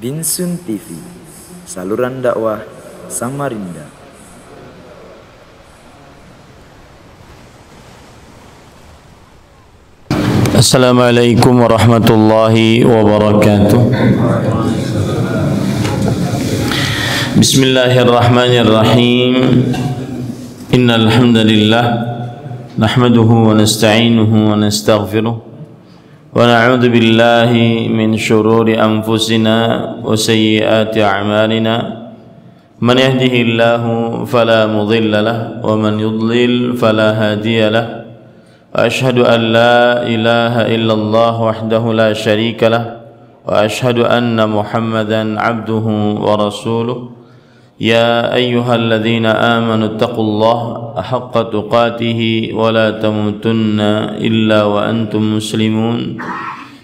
Binsun TV, saluran dakwah Samarinda. Assalamualaikum warahmatullahi wabarakatuh. Bismillahirrahmanirrahim. Innal hamdalillah nahmaduhu wa nasta'inuhu wa nastaghfiruh. ونعوذ بالله من شرور أنفسنا وسيئات أعمالنا من يهده الله فلا مضل له ومن يضلل فلا هادي له وأشهد أن لا إله إلا الله وحده لا شريك له وأشهد أن محمدا عبده ورسوله يا أيها الذين آمنوا اتقوا الله حق تقاته ولا تموتن إلا وأنتم مسلمون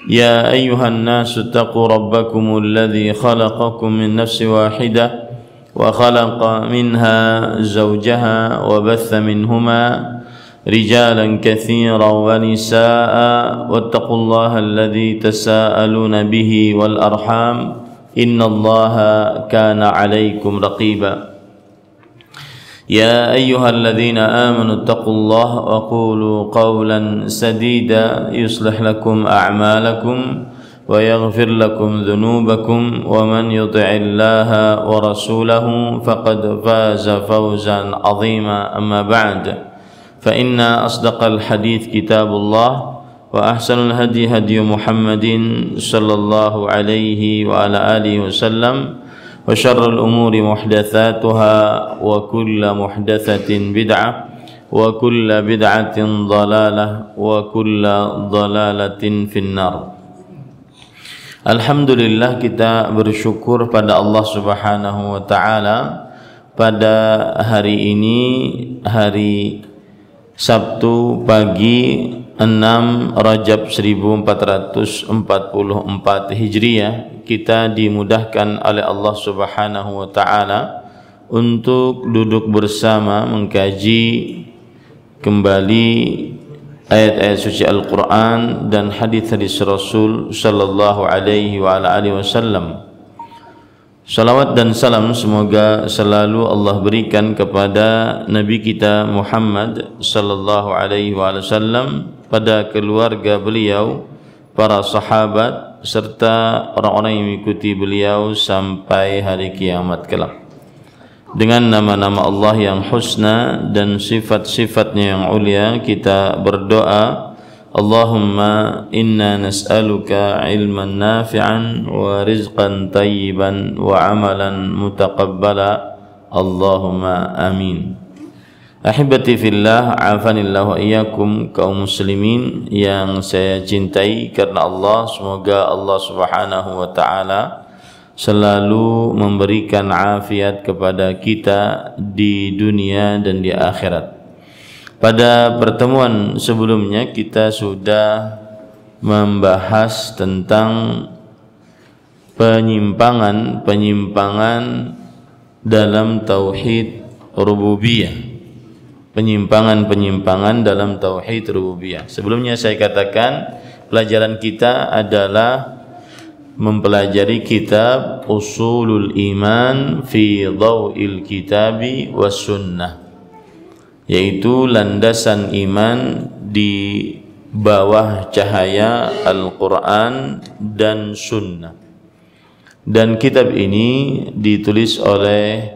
يا أيها الناس اتقوا ربكم الذي خلقكم من نفس واحدة وخلق منها زوجها وبث منهما رجالا كثيرا ونساء واتقوا الله الذي تساءلون به والأرحام إن الله كان عليكم رقيبا يا أيها الذين آمنوا اتقوا الله وقولوا قولا سديدا يصلح لكم أعمالكم ويغفر لكم ذنوبكم ومن يطع الله ورسوله فقد فاز فوزا عظيما أما بعد فإن أصدق الحديث كتاب الله وأحسن الهدي هدي محمد صلى الله عليه وعلى آله وسلم وشر الأمور محدثاتها وكل محدثة بدعة وكل بدعة ضلالة وكل ضلالة في النار. Alhamdulillah, kita bersyukur pada Allah Subhanahu wa taala pada hari ini, hari Sabtu pagi 6 Rajab 1444 Hijriah, kita dimudahkan oleh Allah Subhanahu wa taala untuk duduk bersama mengkaji kembali ayat-ayat suci Al-Qur'an dan hadis-hadis Rasul sallallahu alaihi wa ala alihi wasallam. Salawat dan salam semoga selalu Allah berikan kepada Nabi kita Muhammad sallallahu alaihi wasallam, pada keluarga beliau, para sahabat, serta orang-orang yang mengikuti beliau sampai hari kiamat kelak. Dengan nama-nama Allah yang husna dan sifat-sifatnya yang ulia, kita berdoa, Allahumma inna nas'aluka ilman nafi'an wa rizqan tayyiban wa amalan mutaqabbala. Allahumma amin. Ahibati fillah, afanillah wa iyyakum, kaum muslimin yang saya cintai karena Allah, semoga Allah Subhanahu wa taala selalu memberikan afiat kepada kita di dunia dan di akhirat. Pada pertemuan sebelumnya kita sudah membahas tentang penyimpangan dalam tauhid rububiyah. Penyimpangan dalam tauhid rububiyah. Sebelumnya saya katakan pelajaran kita adalah mempelajari kitab Usulul Iman fi Dhaw'il Kitabi was Sunnah, yaitu landasan iman di bawah cahaya Al-Quran dan Sunnah. Dan kitab ini ditulis oleh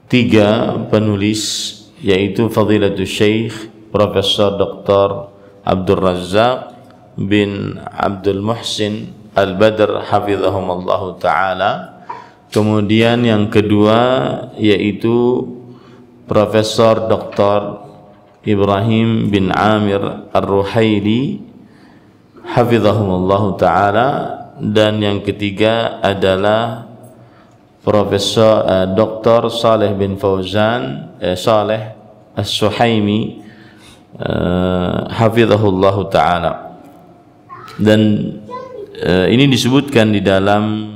3 penulis, yaitu Fadilatul Syekh Profesor Dr. Abdul Razzaq bin Abdul Muhsin Al-Badr hafizahumullah ta'ala. Kemudian yang kedua yaitu Profesor Dr. Ibrahim bin Amir Ar-Ruhaili hafizahumullah ta'ala. Dan yang ketiga adalah Profesor Dr. Saleh bin Fauzan Saleh As-Suhaimi hafizahullah ta'ala. Dan ini disebutkan di dalam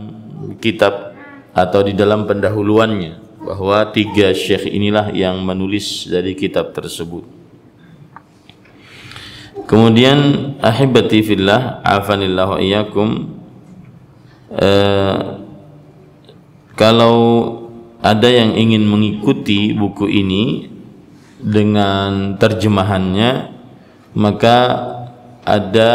kitab atau di dalam pendahuluannya bahwa 3 syekh inilah yang menulis dari kitab tersebut. Kemudian ahibati fillah, afanillahu iyyakum, Kalau ada yang ingin mengikuti buku ini dengan terjemahannya, maka ada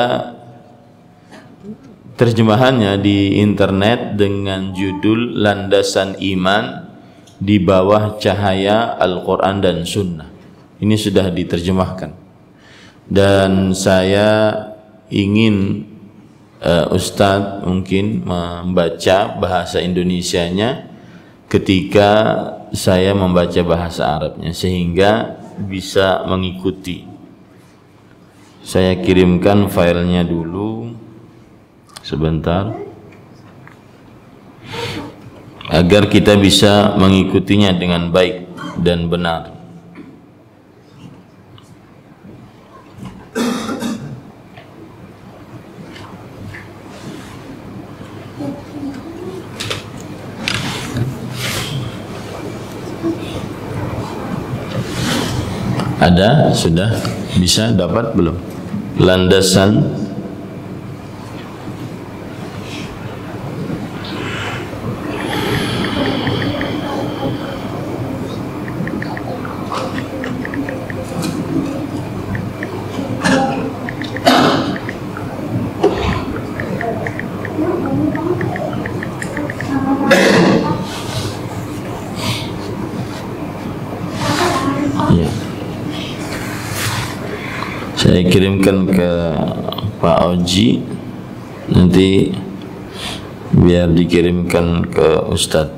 terjemahannya di internet dengan judul Landasan Iman di Bawah Cahaya Al-Quran dan Sunnah. Ini sudah diterjemahkan, dan saya ingin Ustadz mungkin membaca bahasa Indonesianya ketika saya membaca bahasa Arabnya, sehingga bisa mengikuti. Saya kirimkan filenya dulu sebentar agar kita bisa mengikutinya dengan baik dan benar. Ada? Sudah? Bisa dapat belum? Landasan saya kirimkan ke Pak Oji, nanti biar dikirimkan ke Ustadz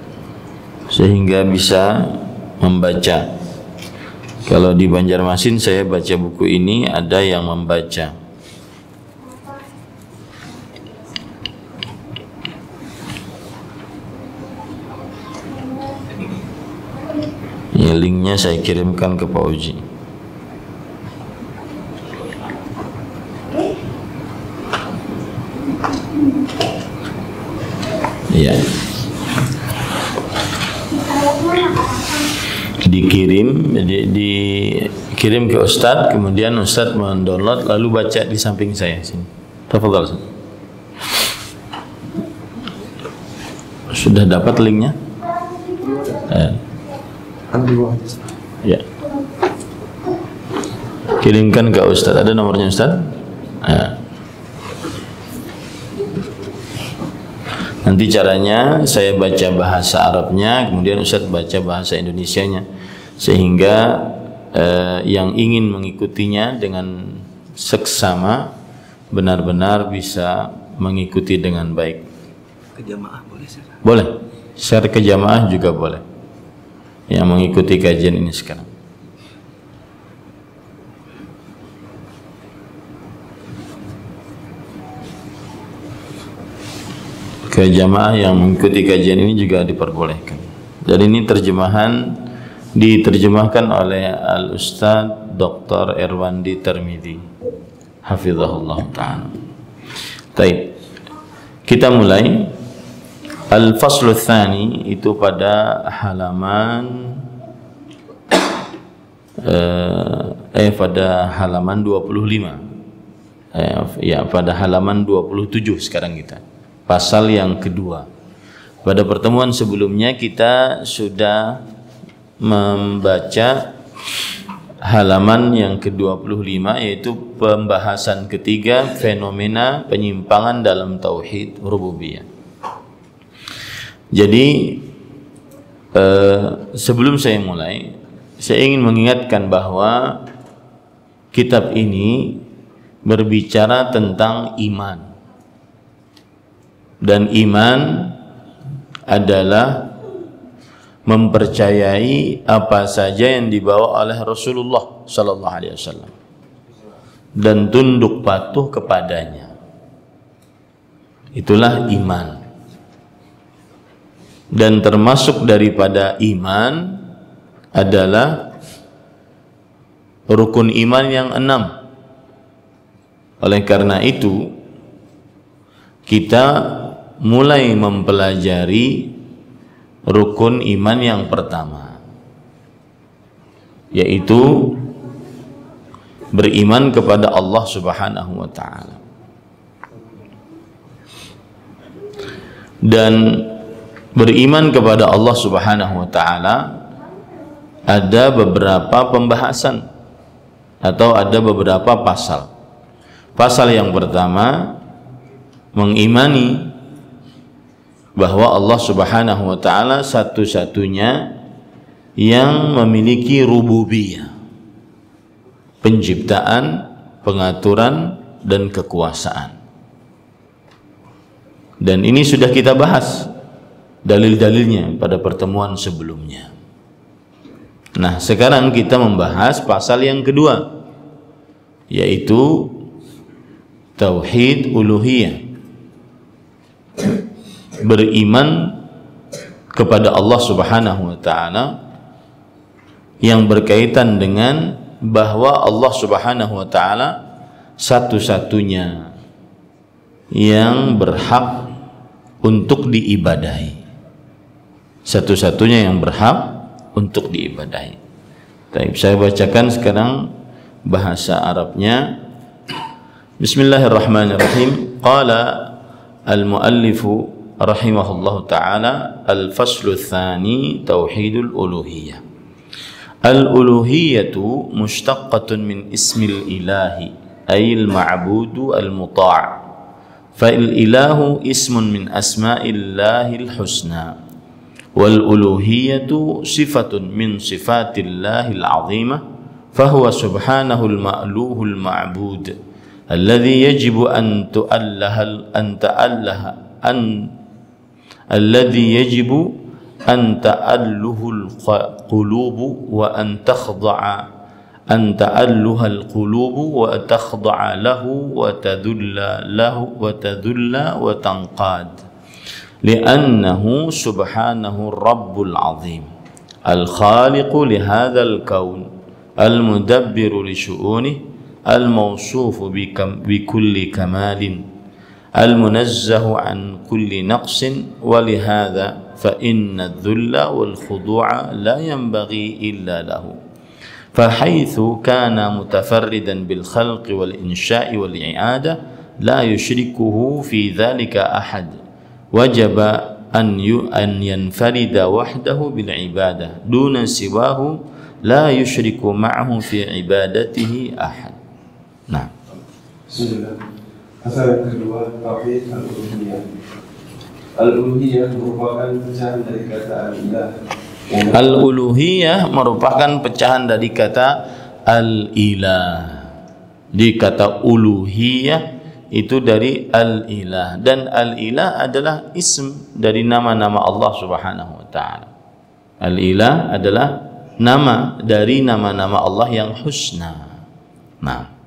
sehingga bisa membaca. Kalau di Banjarmasin saya baca buku ini, ada yang membaca. Ya, linknya saya kirimkan ke Pak Oji. Ya, dikirim ke Ustadz, kemudian Ustadz mendownload lalu baca di samping saya sini. Tafadhal. Sudah dapat linknya? Ya. Kirimkan ke Ustadz. Ada nomornya Ustadz? Nanti caranya saya baca bahasa Arabnya, kemudian Ustadz baca bahasa Indonesianya, sehingga yang ingin mengikutinya dengan seksama benar-benar bisa mengikuti dengan baik. Ke jamaah boleh share? Boleh, share ke jamaah juga boleh, yang mengikuti kajian ini sekarang. Ke jamaah yang mengikuti kajian ini juga diperbolehkan. Dan ini diterjemahkan oleh Al-Ustadz Dr. Erwandi Termidi, hafizahullah ta'ala. Baik, kita mulai. Al-Faslu Tsani itu pada halaman pada halaman 25. Pada halaman 27 sekarang kita. Pasal yang kedua. Pada pertemuan sebelumnya kita sudah membaca halaman yang ke-25, yaitu pembahasan ketiga, fenomena penyimpangan dalam tauhid rububiyah. Jadi sebelum saya mulai, saya ingin mengingatkan bahwa kitab ini berbicara tentang iman. Dan iman adalah mempercayai apa saja yang dibawa oleh Rasulullah sallallahu alaihi wasallam dan tunduk patuh kepadanya. Itulah iman. Dan termasuk daripada iman adalah rukun iman yang 6. Oleh karena itu kita mulai mempelajari rukun iman yang pertama, yaitu beriman kepada Allah Subhanahu wa ta'ala. Dan beriman kepada Allah Subhanahu wa taala ada beberapa pembahasan atau ada beberapa pasal. Pasal yang pertama, mengimani bahwa Allah Subhanahu wa taala satu-satunya yang memiliki rububiyah, penciptaan, pengaturan, dan kekuasaan. Dan ini sudah kita bahas dalil-dalilnya pada pertemuan sebelumnya. Nah, sekarang kita membahas pasal yang kedua, yaitu tauhid uluhiyah. Beriman kepada Allah Subhanahu wa taala yang berkaitan dengan bahwa Allah Subhanahu wa taala satu-satunya yang berhak untuk diibadahi. Satu-satunya yang berhak untuk diibadahi. Baik, saya bacakan sekarang bahasa Arabnya. Bismillahirrahmanirrahim. Qala al-muallifu rahimahullahu ta'ala al-faslu tsani tauhidul uluhiyah. Al-uluhiyatu mushtaqqatun min ismil ilahi ayil ma'budu al-muta'. Fal-ilahu ismun min asma'illahil husna. Wal-uluhiyatu sifatun min sifatillahil azimah. Fahuwa subhanahul ma'luhul ma'bud alladhi yajibu an ta'alluhul qulubu wa an ta'alluhal qulubu wa takhda'a lahu wa tadhulla wa tanqad li'annahu subhanahu rabbul azim al-khaliqu li hadzal kaun al-mudabbiru li syu'unihi al-mawsufu bi kulli kamalin al-munazzahu an kulli naqsin wa li hadza fa inna adh-dhulla wal khudu'a la yanbaghi illa lahu fa haythu kana mutafarridan bil khalqi wal insya'i wal i'ada la yushrikuhu fi dhalika ahad wajaba an yanfarida wahdahu bil ibadah duna siwahu la yushriku ma'ahu fi ibadatihi ahad. Nah, Bismillah. Pasal yang kedua, tauhid al-uluhiyah. Al-uluhiyah merupakan pecahan dari kata al-ilah. Al-uluhiyah merupakan pecahan dari kata al-ilah. Di kata uluhiyah itu dari al-ilah, dan al-ilah adalah ism dari nama-nama Allah Subhanahu wa taala. Al-ilah adalah nama dari nama-nama Allah yang husna. Nah,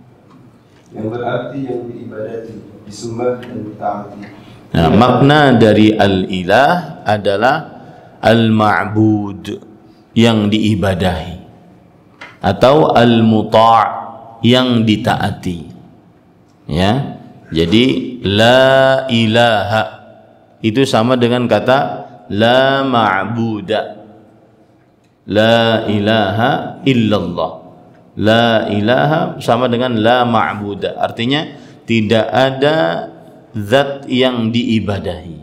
yang berarti yang diibadati, disembah dan ditaati. Nah, makna dari al-ilah adalah al-ma'bud, yang diibadahi, atau al-muta' yang ditaati. Ya. Jadi la ilaha itu sama dengan kata la ma'buda. La ilaha illallah. La ilaha sama dengan la ma'buda. Artinya tidak ada zat yang diibadahi,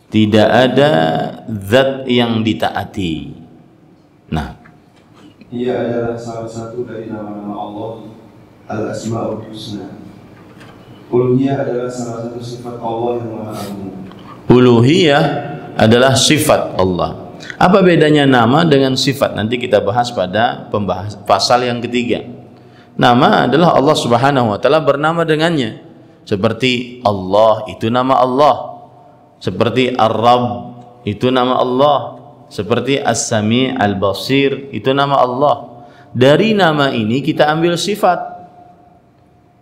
tidak ada zat yang ditaati. Nah, ia adalah salah satu dari nama-nama Allah al-asma'ul husna. Uluhiyah adalah salah satu sifat Allah yang maha agung. Uluhiyah adalah sifat Allah. Apa bedanya nama dengan sifat? Nanti kita bahas pada pasal yang ketiga. Nama adalah Allah Subhanahu wa taala bernama dengannya. Seperti Allah itu nama Allah. Seperti Ar-Rabb itu nama Allah. Seperti As-Sami' Al-Basir itu nama Allah. Dari nama ini kita ambil sifat.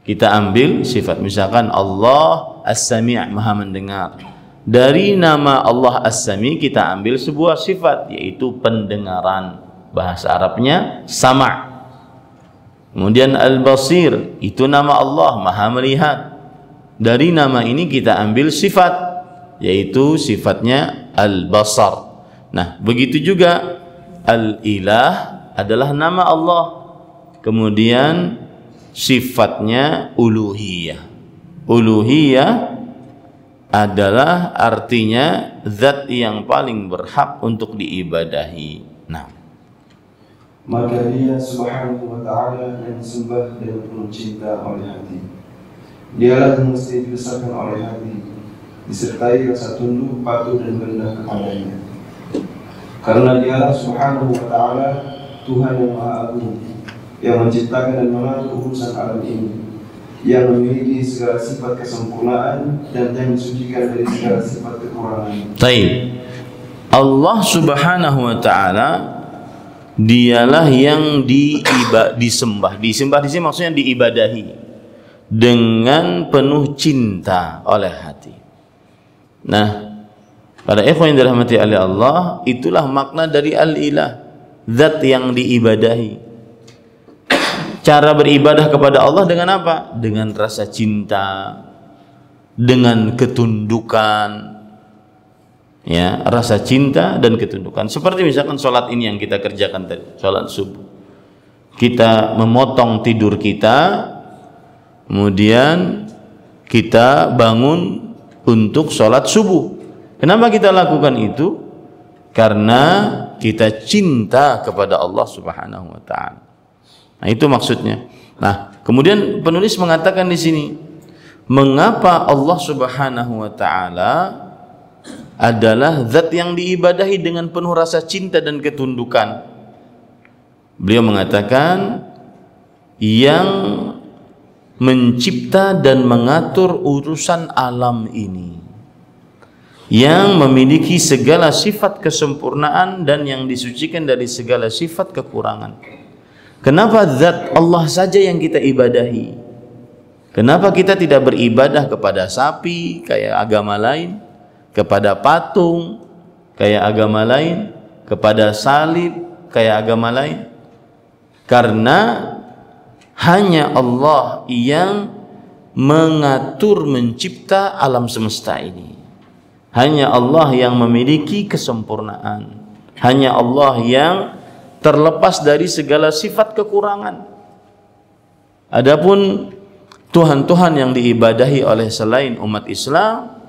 Kita ambil sifat. Misalkan Allah As-Sami' Maha mendengar. Dari nama Allah As-Sami' kita ambil sebuah sifat, yaitu pendengaran. Bahasa Arabnya sama'. Kemudian Al-Basir itu nama Allah Maha melihat. Dari nama ini kita ambil sifat, yaitu sifatnya Al-Basar. Nah, begitu juga Al-Ilah adalah nama Allah. Kemudian sifatnya uluhiyah. Uluhiyah adalah artinya zat yang paling berhak untuk diibadahi. Nah, maka Dia Subhanahu wa Ta'ala yang disembah dengan penuh cinta oleh hati. Dialah yang mesti dibesarkan oleh hati, disertai rasa tunduk, patuh dan rendah kepadanya. Karena Dialah Subhanahu wa Ta'ala Tuhan yang Maha Agung, yang menciptakan dan mengatur urusan alam ini, yang memiliki segala sifat kesempurnaan dan yang disucikan dari segala sifat kekurangan. Baik. Allah Subhanahu wa Ta'ala Dialah yang disembah. Disembah di sini maksudnya diibadahi dengan penuh cinta oleh hati. Nah, para ikhwan yang dirahmati oleh Allah, itulah makna dari al-ilah, zat yang diibadahi. Cara beribadah kepada Allah dengan apa? Dengan rasa cinta, dengan ketundukan, ya, rasa cinta dan ketundukan. Seperti misalkan sholat ini yang kita kerjakan tadi, sholat subuh. Kita memotong tidur kita, kemudian kita bangun untuk sholat subuh. Kenapa kita lakukan itu? Karena kita cinta kepada Allah Subhanahu wa Ta'ala. Nah, itu maksudnya. Nah, kemudian penulis mengatakan di sini, mengapa Allah Subhanahu wa Ta'ala adalah zat yang diibadahi dengan penuh rasa cinta dan ketundukan. Beliau mengatakan yang mencipta dan mengatur urusan alam ini, yang memiliki segala sifat kesempurnaan dan yang disucikan dari segala sifat kekurangan. Kenapa zat Allah saja yang kita ibadahi? Kenapa kita tidak beribadah kepada sapi kayak agama lain, kepada patung kayak agama lain, kepada salib kayak agama lain? Karena hanya Allah yang mengatur, mencipta alam semesta ini. Hanya Allah yang memiliki kesempurnaan. Hanya Allah yang terlepas dari segala sifat kekurangan. Adapun Tuhan-Tuhan yang diibadahi oleh selain umat Islam,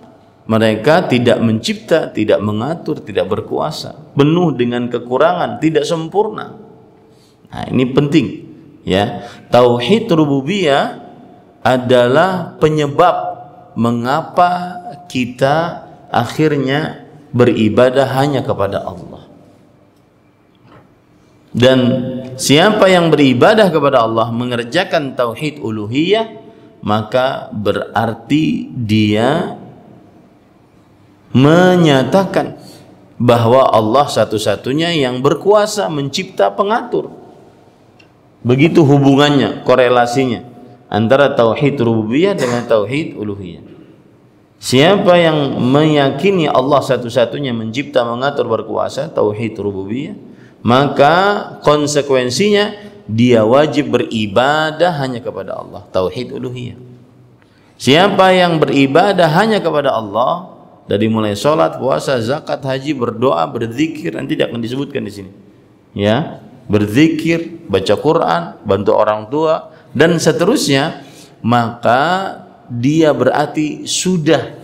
mereka tidak mencipta, tidak mengatur, tidak berkuasa, penuh dengan kekurangan, tidak sempurna. Nah, ini penting, ya. Tauhid rububiyah adalah penyebab mengapa kita akhirnya beribadah hanya kepada Allah. Dan siapa yang beribadah kepada Allah, mengerjakan tauhid uluhiyah, maka berarti dia menyatakan bahwa Allah satu-satunya yang berkuasa, mencipta, pengatur. Begitu hubungannya, korelasinya antara tauhid rububiyah dengan tauhid uluhiyah. Siapa yang meyakini Allah satu-satunya mencipta, mengatur, berkuasa, tauhid rububiyah, maka konsekuensinya dia wajib beribadah hanya kepada Allah, tauhid uluhiyah. Siapa yang beribadah hanya kepada Allah, dari mulai sholat, puasa, zakat, haji, berdoa, berzikir, nanti tidak akan disebutkan di sini, ya, berzikir, baca Quran, bantu orang tua, dan seterusnya, maka dia berarti sudah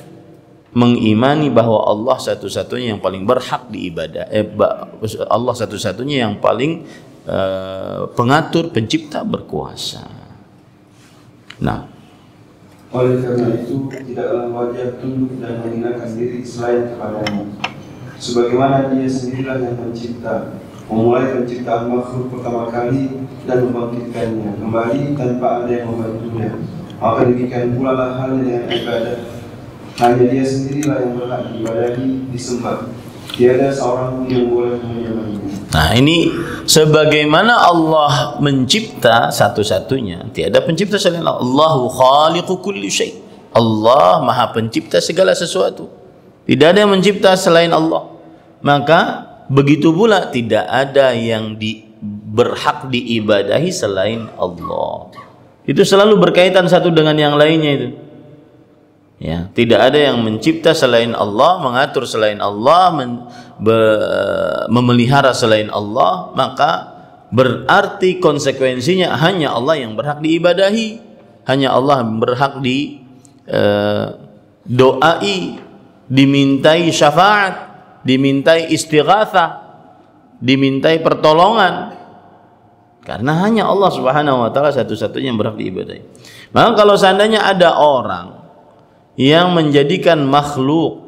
mengimani bahwa Allah satu-satunya yang paling berhak diibadah, Allah satu-satunya yang paling pengatur, pencipta, berkuasa. Nah, oleh karena itu tidaklah wajib tunduk dan menghinakan diri selain kepadanya, sebagaimana Dia sendirilah yang mencipta, memulai penciptaan makhluk pertama kali dan membangkitkannya kembali tanpa ada yang membantunya. Maka demikian pula lah halnya dengan ibadah. Hanya Dia sendirilah yang berhak diibadahi, disembah. Tiada seorang pun yang boleh menyamainya. Nah, ini sebagaimana Allah mencipta satu-satunya, tiada pencipta selain Allah. Allahu khaliqu kulli syai'. Allah Maha Pencipta segala sesuatu. Tidak ada yang mencipta selain Allah. Maka begitu pula tidak ada yang berhak diibadahi selain Allah. Itu selalu berkaitan satu dengan yang lainnya itu. Ya, tidak ada yang mencipta selain Allah, mengatur selain Allah, memelihara selain Allah, maka berarti konsekuensinya hanya Allah yang berhak diibadahi, hanya Allah yang berhak doai, dimintai syafaat, dimintai istighatsah, dimintai pertolongan. Karena hanya Allah Subhanahu wa taala satu-satunya yang berhak diibadahi. Maka kalau seandainya ada orang yang menjadikan makhluk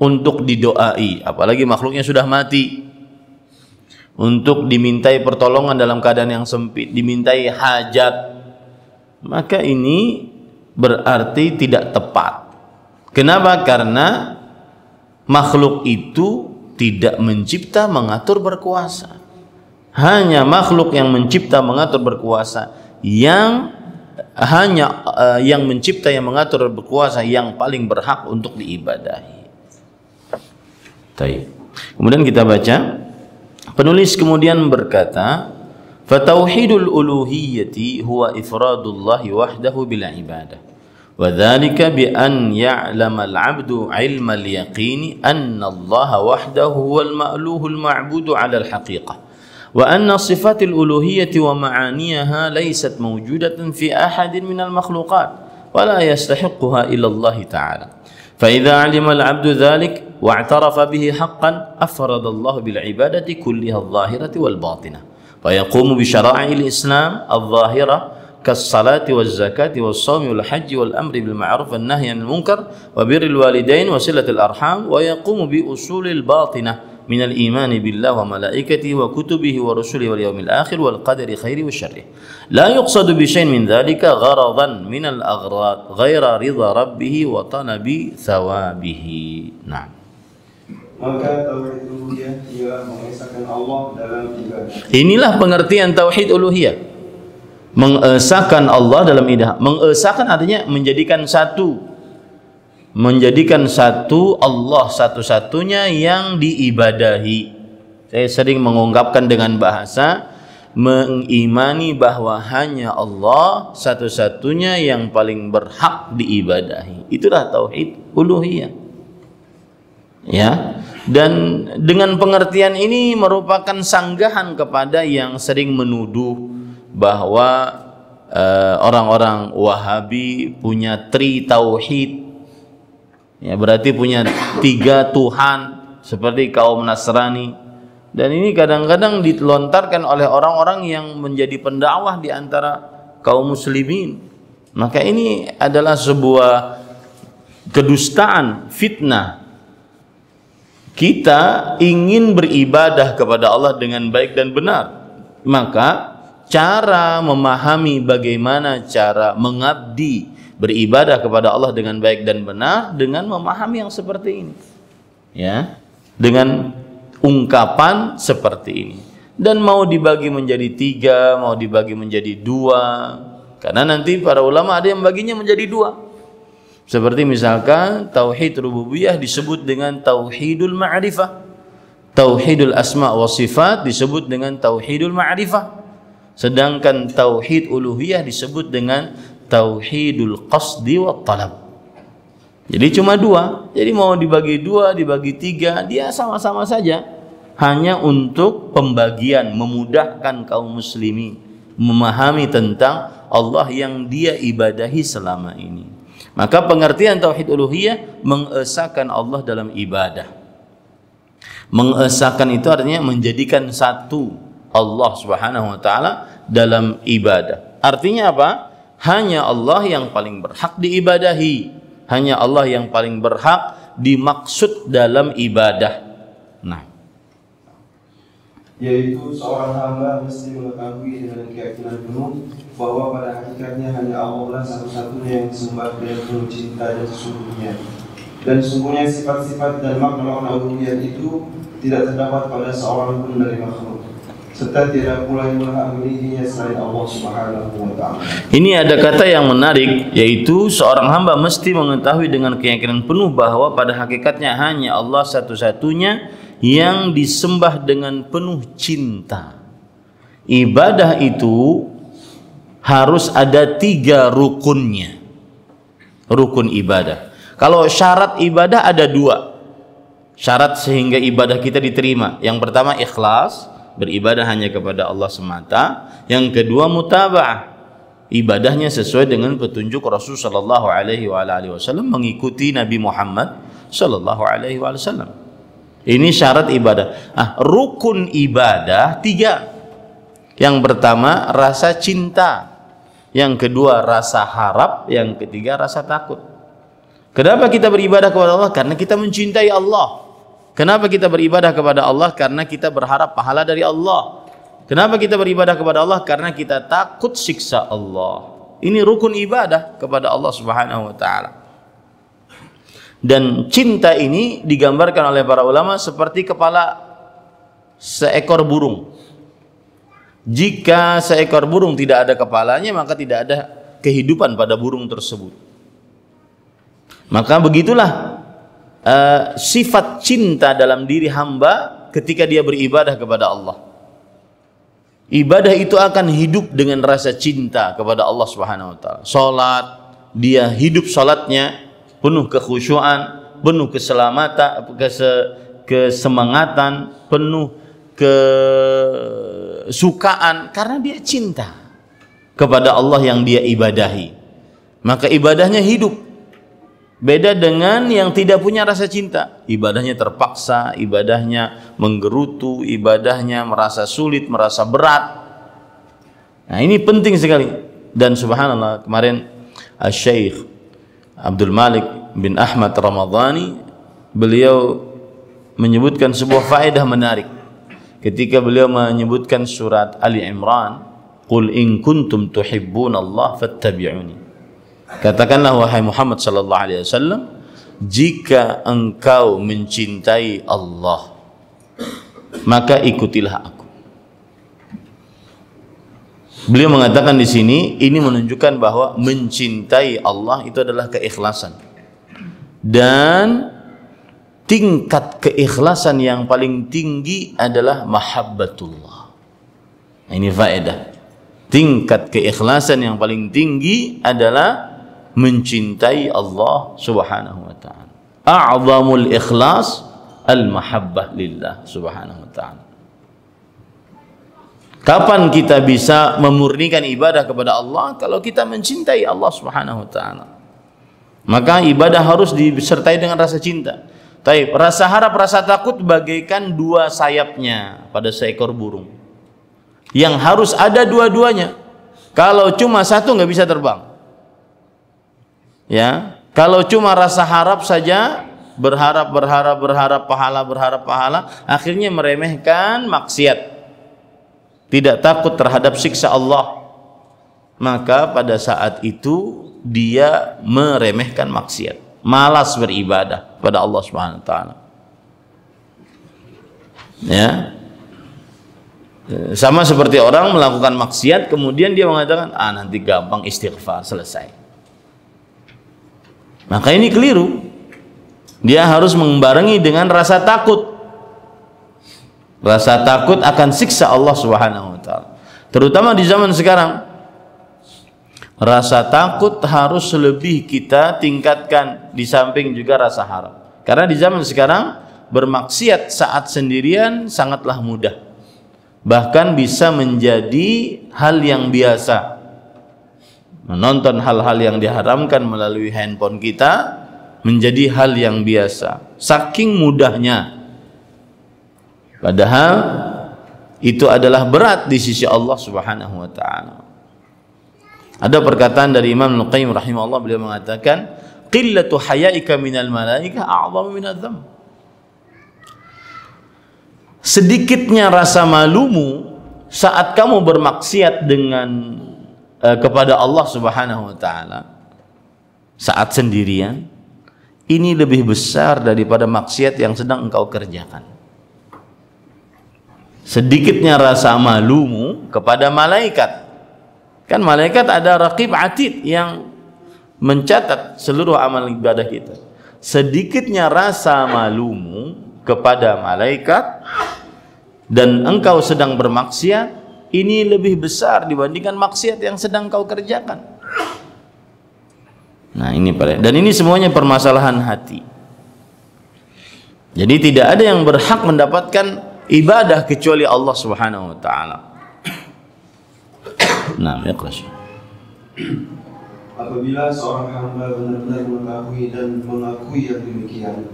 untuk didoai, apalagi makhluknya sudah mati, untuk dimintai pertolongan dalam keadaan yang sempit, dimintai hajat, maka ini berarti tidak tepat. Kenapa? Karena makhluk itu tidak mencipta, mengatur, berkuasa. Hanya makhluk yang mencipta, mengatur, berkuasa, yang mencipta, yang mengatur, berkuasa, yang paling berhak untuk diibadahi. Baik. Kemudian kita baca, penulis kemudian berkata, "Fatauhidul uluhiyyati huwa ifradullahi wahdahu bil ibadah. Wa dzalika bi an ya'lama al-'abdu 'ilma al-yaqini anna Allah wahdahu huwal ma'luhul ma'budu 'ala al-haqiqah. Wa anna sifatil uluhiyyati wa ma'aniyaha laysat mawjudatan fi ahadin minal makhluqat wa la yastahiqquha illa Allah ta'ala. Fa idza 'alima al-'abdu dzalik wa i'tarafa bihi haqqan afrada Allah bil 'ibadati kulliha adh-dhahirati wal batinah. Fa yaqumu bi syara'il Islam adh-dhahirah كالصلاة والزكاة والصوم والحج والأمر بالمعروف والنهي عن المنكر وبر الوالدين وصلة الأرحام ويقوم بأصول الباطنة من الإيمان بالله وملائكته وكتبه ورسله واليوم الآخر والقدر خيره وشره لا يقصد بشيء من ذلك غرضا من الأغراض غير رضا ربه وطلب ثوابه." Nah, maka tauhid uluhiyah ialah mengesahkan Allah dalam ibadah. Inilah pengertian tauhid uluhiyah. Mengesahkan Allah dalam ibadah. Mengesahkan artinya menjadikan satu. Menjadikan satu Allah satu-satunya yang diibadahi. Saya sering mengungkapkan dengan bahasa mengimani bahwa hanya Allah satu-satunya yang paling berhak diibadahi. Itulah tauhid uluhiyah. Ya. Dan dengan pengertian ini merupakan sanggahan kepada yang sering menuduh bahwa orang-orang Wahabi punya tauhid, ya, berarti punya 3 Tuhan seperti kaum Nasrani. Dan ini kadang-kadang dilontarkan oleh orang-orang yang menjadi pendakwah di antara kaum muslimin. Maka ini adalah sebuah kedustaan, fitnah. Kita ingin beribadah kepada Allah dengan baik dan benar, maka cara memahami bagaimana cara mengabdi beribadah kepada Allah dengan baik dan benar dengan memahami yang seperti ini, ya, dengan ungkapan seperti ini. Dan mau dibagi menjadi 3, mau dibagi menjadi 2, karena nanti para ulama ada yang baginya menjadi 2. Seperti misalkan tauhid rububiyah disebut dengan tauhidul ma'rifah, tauhidul asma wa sifat disebut dengan tauhidul ma'rifah. Sedangkan tauhid uluhiyah disebut dengan tauhidul qasdi wa talab. Jadi cuma 2. Jadi mau dibagi 2, dibagi 3, dia sama-sama saja. Hanya untuk pembagian, memudahkan kaum muslimin memahami tentang Allah yang dia ibadahi selama ini. Maka pengertian tauhid uluhiyah mengesahkan Allah dalam ibadah. Mengesahkan itu artinya menjadikan satu Allah Subhanahu wa taala dalam ibadah. Artinya apa? Hanya Allah yang paling berhak diibadahi. Hanya Allah yang paling berhak dimaksud dalam ibadah. Nah, yaitu seorang hamba mesti mengetahui dengan keyakinan penuh bahwa pada hakikatnya hanya Allah lah satu-satunya yang disembah dengan penuh cinta dan sesungguhnya. Dan sesungguhnya sifat-sifat dan makna-makna uluhiyah itu tidak terdapat pada seorang pun dari makhluk, serta tidak pula yang berhak memilikinya selain Allah Subhanahu wa taala. Ini ada kata yang menarik, yaitu seorang hamba mesti mengetahui dengan keyakinan penuh bahwa pada hakikatnya hanya Allah satu-satunya yang disembah dengan penuh cinta. Ibadah itu harus ada 3 rukunnya. Rukun ibadah. Kalau syarat ibadah ada 2. Syarat sehingga ibadah kita diterima. Yang pertama ikhlas, beribadah hanya kepada Allah semata. Yang kedua mutaba'ah, ibadahnya sesuai dengan petunjuk Rasul sallallahu alaihi wasallam, mengikuti Nabi Muhammad sallallahu alaihi wasallam. Ini syarat ibadah. Rukun ibadah 3. Yang pertama rasa cinta, yang kedua rasa harap, yang ketiga rasa takut. Kenapa kita beribadah kepada Allah? Karena kita mencintai Allah. Kenapa kita beribadah kepada Allah? Karena kita berharap pahala dari Allah. Kenapa kita beribadah kepada Allah? Karena kita takut siksa Allah. Ini rukun ibadah kepada Allah Subhanahu wa taala. Dan cinta ini digambarkan oleh para ulama seperti kepala seekor burung. Jika seekor burung tidak ada kepalanya, maka tidak ada kehidupan pada burung tersebut. Maka begitulah sifat cinta dalam diri hamba ketika dia beribadah kepada Allah. Ibadah itu akan hidup dengan rasa cinta kepada Allah Subhanahu wa taala. Salat, dia hidup salatnya penuh kekhusyuan, penuh keselamatan, kesemangatan, penuh kesukaan karena dia cinta kepada Allah yang dia ibadahi. Maka ibadahnya hidup. Beda dengan yang tidak punya rasa cinta. Ibadahnya terpaksa, ibadahnya menggerutu, ibadahnya merasa sulit, merasa berat. Nah, ini penting sekali. Dan subhanallah, kemarin Syekh Abdul Malik bin Ahmad Ramadhani, beliau menyebutkan sebuah faedah menarik. Ketika beliau menyebutkan surat Ali Imran, "Qul in kuntum tuhibbunallaha fattabi'uni." Katakanlah wahai Muhammad sallallahu alaihi wasallam, jika engkau mencintai Allah, maka ikutilah aku. Beliau mengatakan di sini, ini menunjukkan bahwa mencintai Allah itu adalah keikhlasan. Dan tingkat keikhlasan yang paling tinggi adalah mahabbatullah. Nah, ini faedah. Tingkat keikhlasan yang paling tinggi adalah mencintai Allah Subhanahu wa taala. A'zamul ikhlas al-mahabbah lillah Subhanahu wa taala. Kapan kita bisa memurnikan ibadah kepada Allah? Kalau kita mencintai Allah Subhanahu wa taala. Maka ibadah harus disertai dengan rasa cinta. Taib, rasa harap, rasa takut bagaikan dua sayapnya pada seekor burung. Yang harus ada dua-duanya. Kalau cuma satu nggak bisa terbang. Ya, kalau cuma rasa harap saja, berharap pahala, akhirnya meremehkan maksiat, tidak takut terhadap siksa Allah, maka pada saat itu dia meremehkan maksiat, malas beribadah pada Allah Subhanahu wa taala. Ya, sama seperti orang melakukan maksiat kemudian dia mengatakan, nanti gampang istighfar, selesai. Maka ini keliru. Dia harus membarengi dengan rasa takut. Rasa takut akan siksa Allah Subhanahu wa taala. Terutama di zaman sekarang. Rasa takut harus lebih kita tingkatkan di samping juga rasa harap. Karena di zaman sekarang bermaksiat saat sendirian sangatlah mudah. Bahkan bisa menjadi hal yang biasa. Menonton hal-hal yang diharamkan melalui handphone kita menjadi hal yang biasa, saking mudahnya. Padahal itu adalah berat di sisi Allah Subhanahu wa taala. Ada perkataan dari Imam Al-Qayyim rahimahullah, beliau mengatakan, qillatu hayaika minal malaika a'zamu minadz dzam. Sedikitnya rasa malumu saat kamu bermaksiat dengan kepada Allah Subhanahu wa taala saat sendirian, ini lebih besar daripada maksiat yang sedang engkau kerjakan. Sedikitnya rasa malumu kepada malaikat. Kan malaikat ada raqib atid yang mencatat seluruh amal ibadah kita. Sedikitnya rasa malumu kepada malaikat dan engkau sedang bermaksiat, ini lebih besar dibandingkan maksiat yang sedang kau kerjakan. Nah, ini dan ini semuanya permasalahan hati. Jadi tidak ada yang berhak mendapatkan ibadah kecuali Allah Subhanahu wa taala. Nah, ikhlas. Apabila seorang hamba benar-benar mengetahui dan mengakui yang demikian,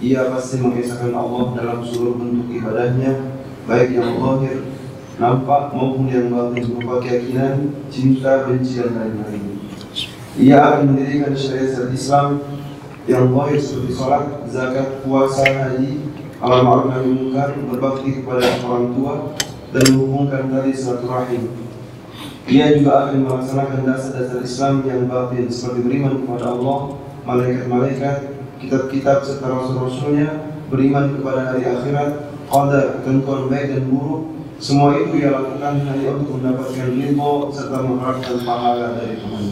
ia pasti mengesahkan Allah dalam seluruh bentuk ibadahnya, baik yang zahir, nampak maupun yang batin, berupa keyakinan, cinta, benci dan lain-lain. Ia akan mendirikan syariat Islam yang zahir seperti salat, zakat, puasa, haji, amal ma'ruf nahi munkar, berbakti kepada orang tua dan menghubungkan tali silaturahim. Ia juga akan melaksanakan dasar-dasar Islam yang batin seperti beriman kepada Allah, malaikat-malaikat, kitab-kitab serta rasul-rasulnya, beriman kepada hari akhirat, qadar, ketentuan baik dan buruk. Semua itu ia lakukan hanya untuk mendapatkan ridho serta mengharapkan pahala dari Tuhan.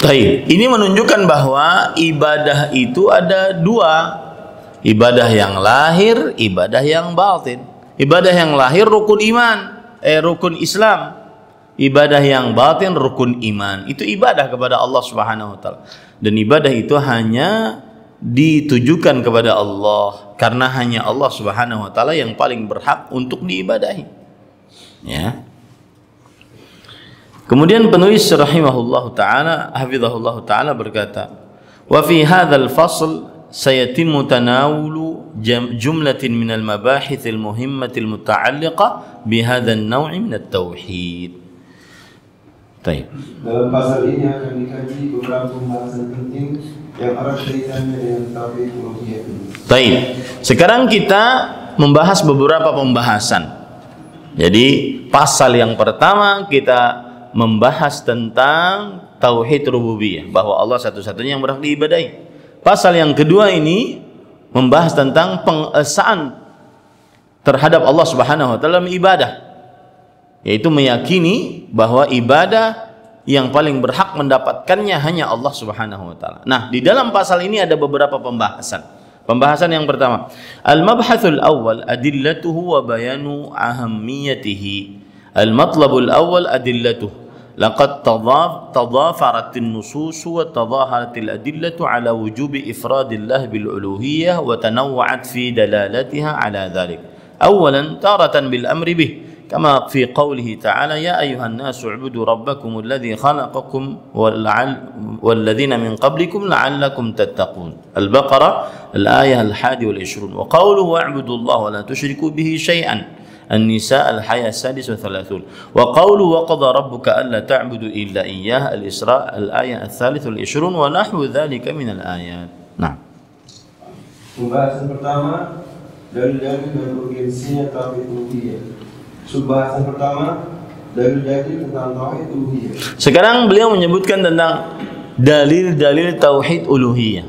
Baik, ini menunjukkan bahwa ibadah itu ada dua. Ibadah yang lahir, ibadah yang batin. Ibadah yang lahir rukun iman, rukun Islam. Ibadah yang batin rukun iman. Itu ibadah kepada Allah Subhanahu wa taala. Dan ibadah itu hanya ditujukan kepada Allah karena hanya Allah Subhanahu wa taala yang paling berhak untuk diibadahi. Ya. Kemudian penulis rahimahullahu taala, hafizahullahu taala berkata, "Wa fi hadzal fasl sayatimu tanawulu jumlatin minal mabahithil muhimmatil muta'alliqah bihadzal naw'i minat tauhid." Baik. Dalam pasal ini akan dikaji beberapa pembahasan penting yang erat kaitannya dengan tauhid uluhiyah. Baik. Sekarang kita membahas beberapa pembahasan. Jadi pasal yang pertama kita membahas tentang tauhid rububiyah, bahwa Allah satu-satunya yang berhak diibadahi. Pasal yang kedua ini membahas tentang pengesaan terhadap Allah Subhanahu wa taala dalam ibadah, yaitu meyakini bahwa ibadah yang paling berhak mendapatkannya hanya Allah Subhanahu wa taala. Nah, di dalam pasal ini ada beberapa pembahasan. Pembahasan yang pertama, al-mabhathul awwal adillatuhu wa bayanu ahammiyatihi. Al-matlabul awwal adillatuhu. Laqad tadhafarat an-nusus wa tadhaharat al-adillatu ala wujubi ifradillah bil uluhiyyah wa tanawwa'at fi dalalatiha ala dhalik. Awalan taratan bil amri bih. كما في قوله تعالى يا أيها الناس اعبدوا ربكم الذي خلقكم والذين من قبلكم لعلكم تتقون. البقرة الآية 21. وقوله واعبدوا الله ولا تشركوا به شيئا. النساء الآية 36. وقوله وقضى ربك ألا تعبدوا إلا إياه. الإسراء الآية 23 ونحو ذلك من الآيات. نعم. Pembahasan pertama dalil-dalil dan urgensinya tauhid uluhiyah. Pembahasan pertama dalil-dalil tentang tauhid uluhiyah. Sekarang beliau menyebutkan tentang dalil-dalil tauhid uluhiyah.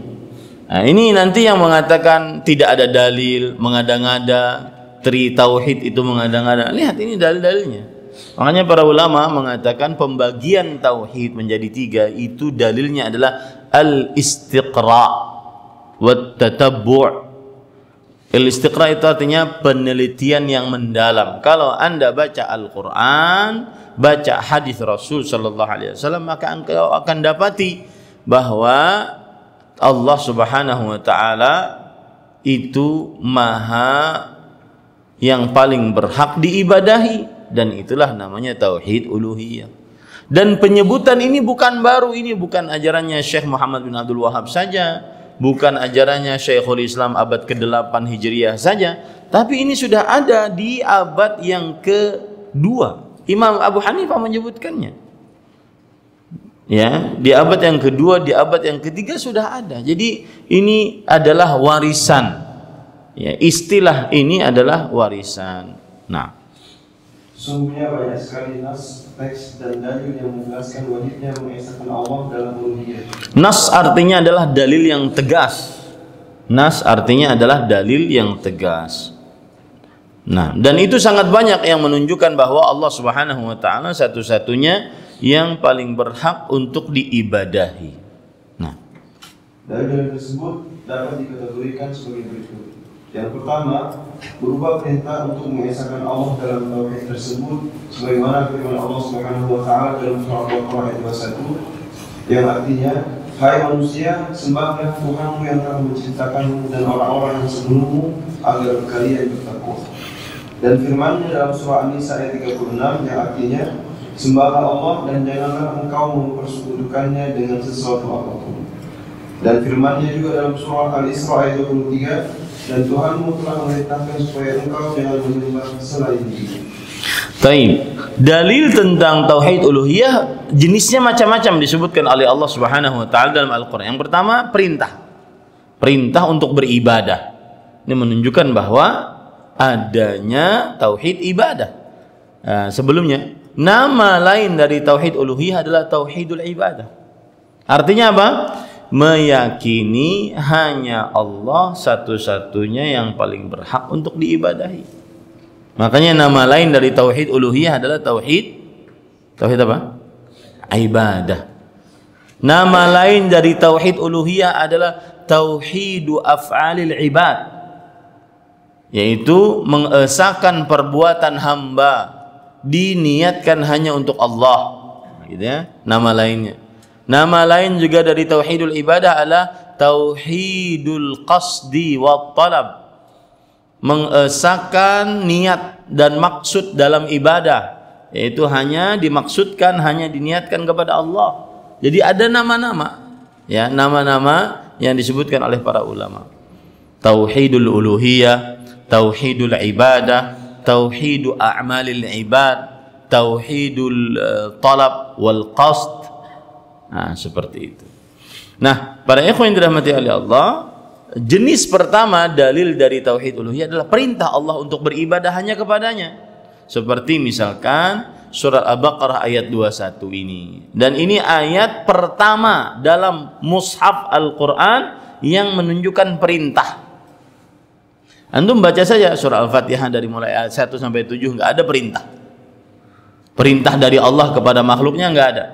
Nah, ini nanti yang mengatakan tidak ada dalil, mengada-ngada, tauhid itu mengada-ngada. Lihat ini dalil-dalilnya. Makanya para ulama mengatakan pembagian tauhid menjadi 3 itu dalilnya adalah al-istiqra' wa tatabbu'. Al-istiqra' itu artinya penelitian yang mendalam. Kalau Anda baca Al-Quran, baca hadis Rasul sallallahu alaihi wasallam, maka engkau akan dapati bahwa Allah Subhanahu wa taala itu maha yang paling berhak diibadahi, dan itulah namanya tauhid uluhiyah. Dan penyebutan ini bukan baru, ini bukan ajarannya Syekh Muhammad bin Abdul Wahab saja, bukan ajarannya Syekhul Islam abad ke-8 Hijriah saja, tapi ini sudah ada di abad yang ke-2. Imam Abu Hanifah menyebutkannya. Ya, di abad yang kedua, di abad yang ketiga sudah ada. Jadi ini adalah warisan. Ya, istilah ini adalah warisan. Nah, sungguhnya banyak sekali nas, teks dan dalil yang menjelaskan wajibnya mengesahkan Allah dalam uluhiyah. Nas artinya adalah dalil yang tegas. Nas artinya adalah dalil yang tegas. Nah, dan itu sangat banyak yang menunjukkan bahwa Allah Subhanahu wa taala satu-satunya yang paling berhak untuk diibadahi. Nah, dalil tersebut dapat dikategorikan sebagai berikut. Yang pertama, berupa perintah untuk mengesahkan Allah dalam tauhid tersebut, sebagaimana firman Allah Subhanahu wa taala dalam surah Al-Baqarah ayat 21, yang artinya, hai manusia, sembahlah Tuhanmu yang telah menciptakanmu dan orang-orang yang sebelummu agar kalian bertakwa. Dan firman-Nya dalam surah An-Nisa ayat 36 yang artinya, Sembahlah Allah dan janganlah engkau mempersekutukannya dengan sesuatu apapun. Dan firman-Nya juga dalam surah Al-Isra ayat 23, dan Tuhanmu telah memerintahkan supaya engkau jangan menyembah selain Dia. Taib. Dalil tentang tauhid uluhiyah jenisnya macam-macam disebutkan oleh Allah Subhanahu wa taala dalam Al-Qur'an. Yang pertama, perintah. Perintah untuk beribadah. Ini menunjukkan bahwa adanya tauhid ibadah. Nah, sebelumnya, nama lain dari tauhid uluhiyah adalah tauhidul ibadah. Artinya apa? Meyakini hanya Allah satu-satunya yang paling berhak untuk diibadahi. Makanya nama lain dari tauhid uluhiyah adalah tauhid apa? Ibadah. Nama lain dari tauhid uluhiyah adalah tauhidu af'alil ibad, yaitu mengesahkan perbuatan hamba diniatkan hanya untuk Allah, gitu ya, nama lainnya. Nama lain juga dari tauhidul ibadah adalah tauhidul qasdi wa talab, mengesahkan niat dan maksud dalam ibadah, yaitu hanya dimaksudkan, hanya diniatkan kepada Allah. Jadi ada nama-nama, ya, nama-nama yang disebutkan oleh para ulama. Tauhidul uluhiyah, tauhidul ibadah, tauhidu a'malil ibad, tauhidul talab wal qasd. Nah, seperti itu. Nah, para ikhwan yang dirahmati oleh Allah, jenis pertama dalil dari tauhid uluhiyah adalah perintah Allah untuk beribadah hanya kepadanya. Seperti misalkan surat Al-Baqarah ayat 21 ini. Dan ini ayat pertama dalam mushaf Al-Quran yang menunjukkan perintah. Antum baca saja surah Al-Fatihah dari mulai ayat 1 sampai 7, enggak ada perintah. Perintah dari Allah kepada makhluknya enggak ada.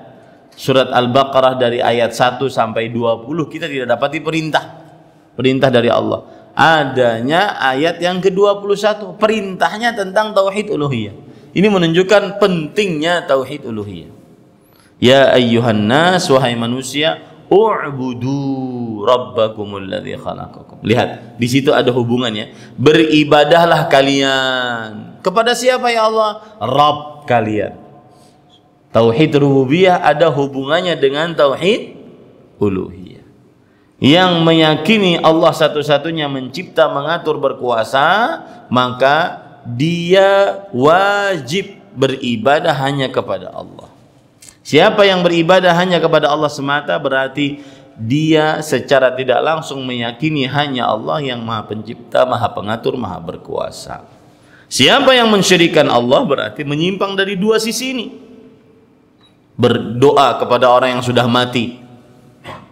Surat Al-Baqarah dari ayat 1 sampai 20 kita tidak dapati perintah dari Allah. Adanya ayat yang ke-21, perintahnya tentang tauhid uluhiyah. Ini menunjukkan pentingnya tauhid uluhiyah. Ya ayyuhan nas, wahai manusia, u'budu rabbakumul ladzi khalaqakum. Lihat, di situ ada hubungannya. Beribadahlah kalian. Kepada siapa ya Allah? Rabb kalian. Tauhid rububiyah ada hubungannya dengan tauhid uluhiyah. Yang meyakini Allah satu-satunya mencipta, mengatur, berkuasa, maka dia wajib beribadah hanya kepada Allah. Siapa yang beribadah hanya kepada Allah semata, berarti dia secara tidak langsung meyakini hanya Allah yang Maha Pencipta, Maha Pengatur, Maha Berkuasa. Siapa yang mensyirikkan Allah berarti menyimpang dari dua sisi ini. Berdoa kepada orang yang sudah mati,